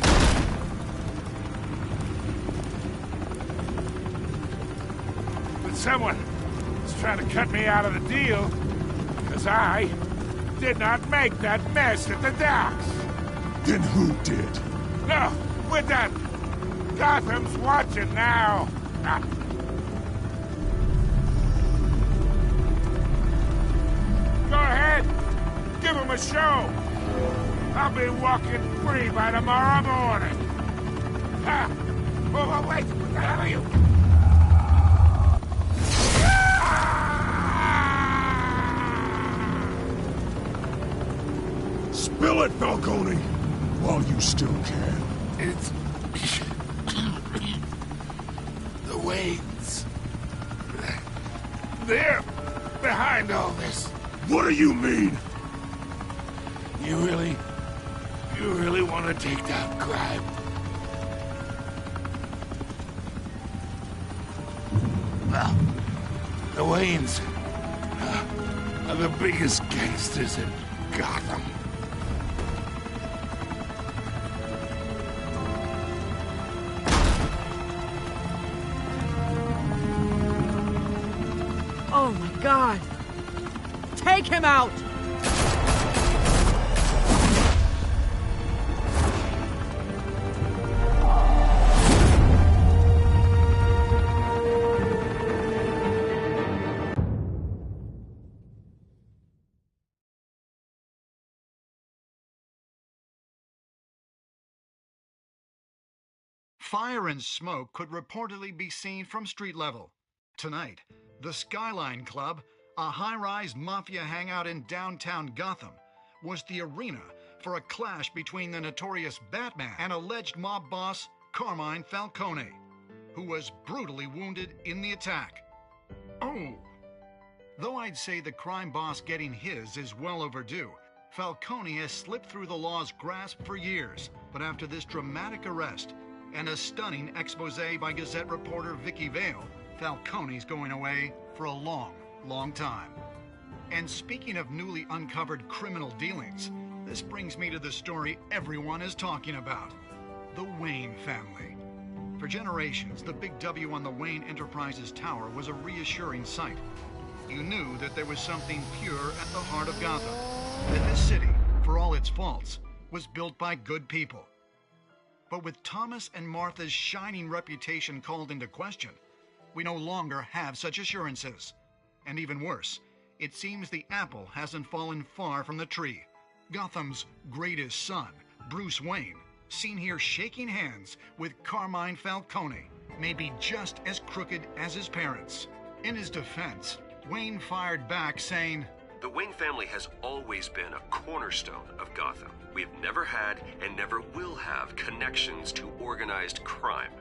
[SPEAKER 14] someone is trying to cut me out of the deal, because I did not make that mess at the docks.
[SPEAKER 1] Then who did?
[SPEAKER 14] No, we're done. Gotham's watching now. Go ahead. Give him a show. I'll be walking free by tomorrow morning. Ha! Oh, wait. What the hell are you?
[SPEAKER 1] Spill it, Falcone, while you still can.
[SPEAKER 14] It's... the Waynes. They're behind all this.
[SPEAKER 1] What do you mean?
[SPEAKER 14] You really want to take down crime? Well, the Waynes are the biggest gangsters in Gotham.
[SPEAKER 18] Oh my God! Take him out!
[SPEAKER 15] Fire and smoke could reportedly be seen from street level. Tonight, the Skyline Club, a high-rise mafia hangout in downtown Gotham, was the arena for a clash between the notorious Batman and alleged mob boss Carmine Falcone, who was brutally wounded in the attack. Oh! Though I'd say the crime boss getting his is well overdue, Falcone has slipped through the law's grasp for years, but after this dramatic arrest and a stunning expose by Gazette reporter Vicky Vale, Falcone's going away for a long, long time. And speaking of newly uncovered criminal dealings, this brings me to the story everyone is talking about: the Wayne family. For generations, the big W on the Wayne Enterprises Tower was a reassuring sight. You knew that there was something pure at the heart of Gotham, that this city, for all its faults, was built by good people. But with Thomas and Martha's shining reputation called into question, we no longer have such assurances. And even worse, it seems the apple hasn't fallen far from the tree. Gotham's greatest son, Bruce Wayne, seen here shaking hands with Carmine Falcone, may be just as crooked as his parents. In his defense, Wayne fired back saying,
[SPEAKER 5] "The Wayne family has always been a cornerstone of Gotham. We have never had and never will have connections to organized crime."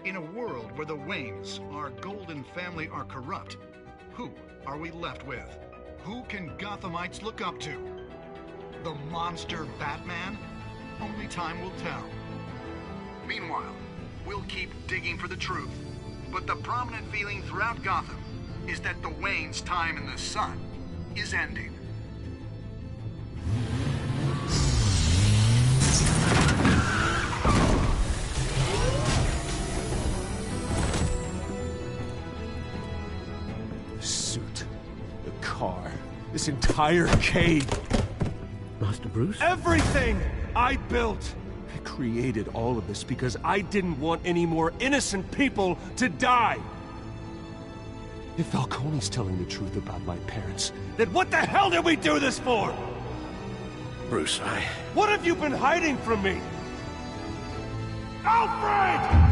[SPEAKER 15] In a world where the Waynes, our golden family, are corrupt, who are we left with? Who can Gothamites look up to? The monster Batman? Only time will tell. Meanwhile, we'll keep digging for the truth. But the prominent feeling throughout Gotham is that the Waynes' time in the sun is ending.
[SPEAKER 3] The suit, the car, this entire cave.
[SPEAKER 6] Master Bruce?
[SPEAKER 3] Everything I built! I created all of this because I didn't want any more innocent people to die! If Falcone's telling the truth about my parents, then what the hell did we do this for?
[SPEAKER 6] Bruce,
[SPEAKER 3] What have you been hiding from me? Alfred!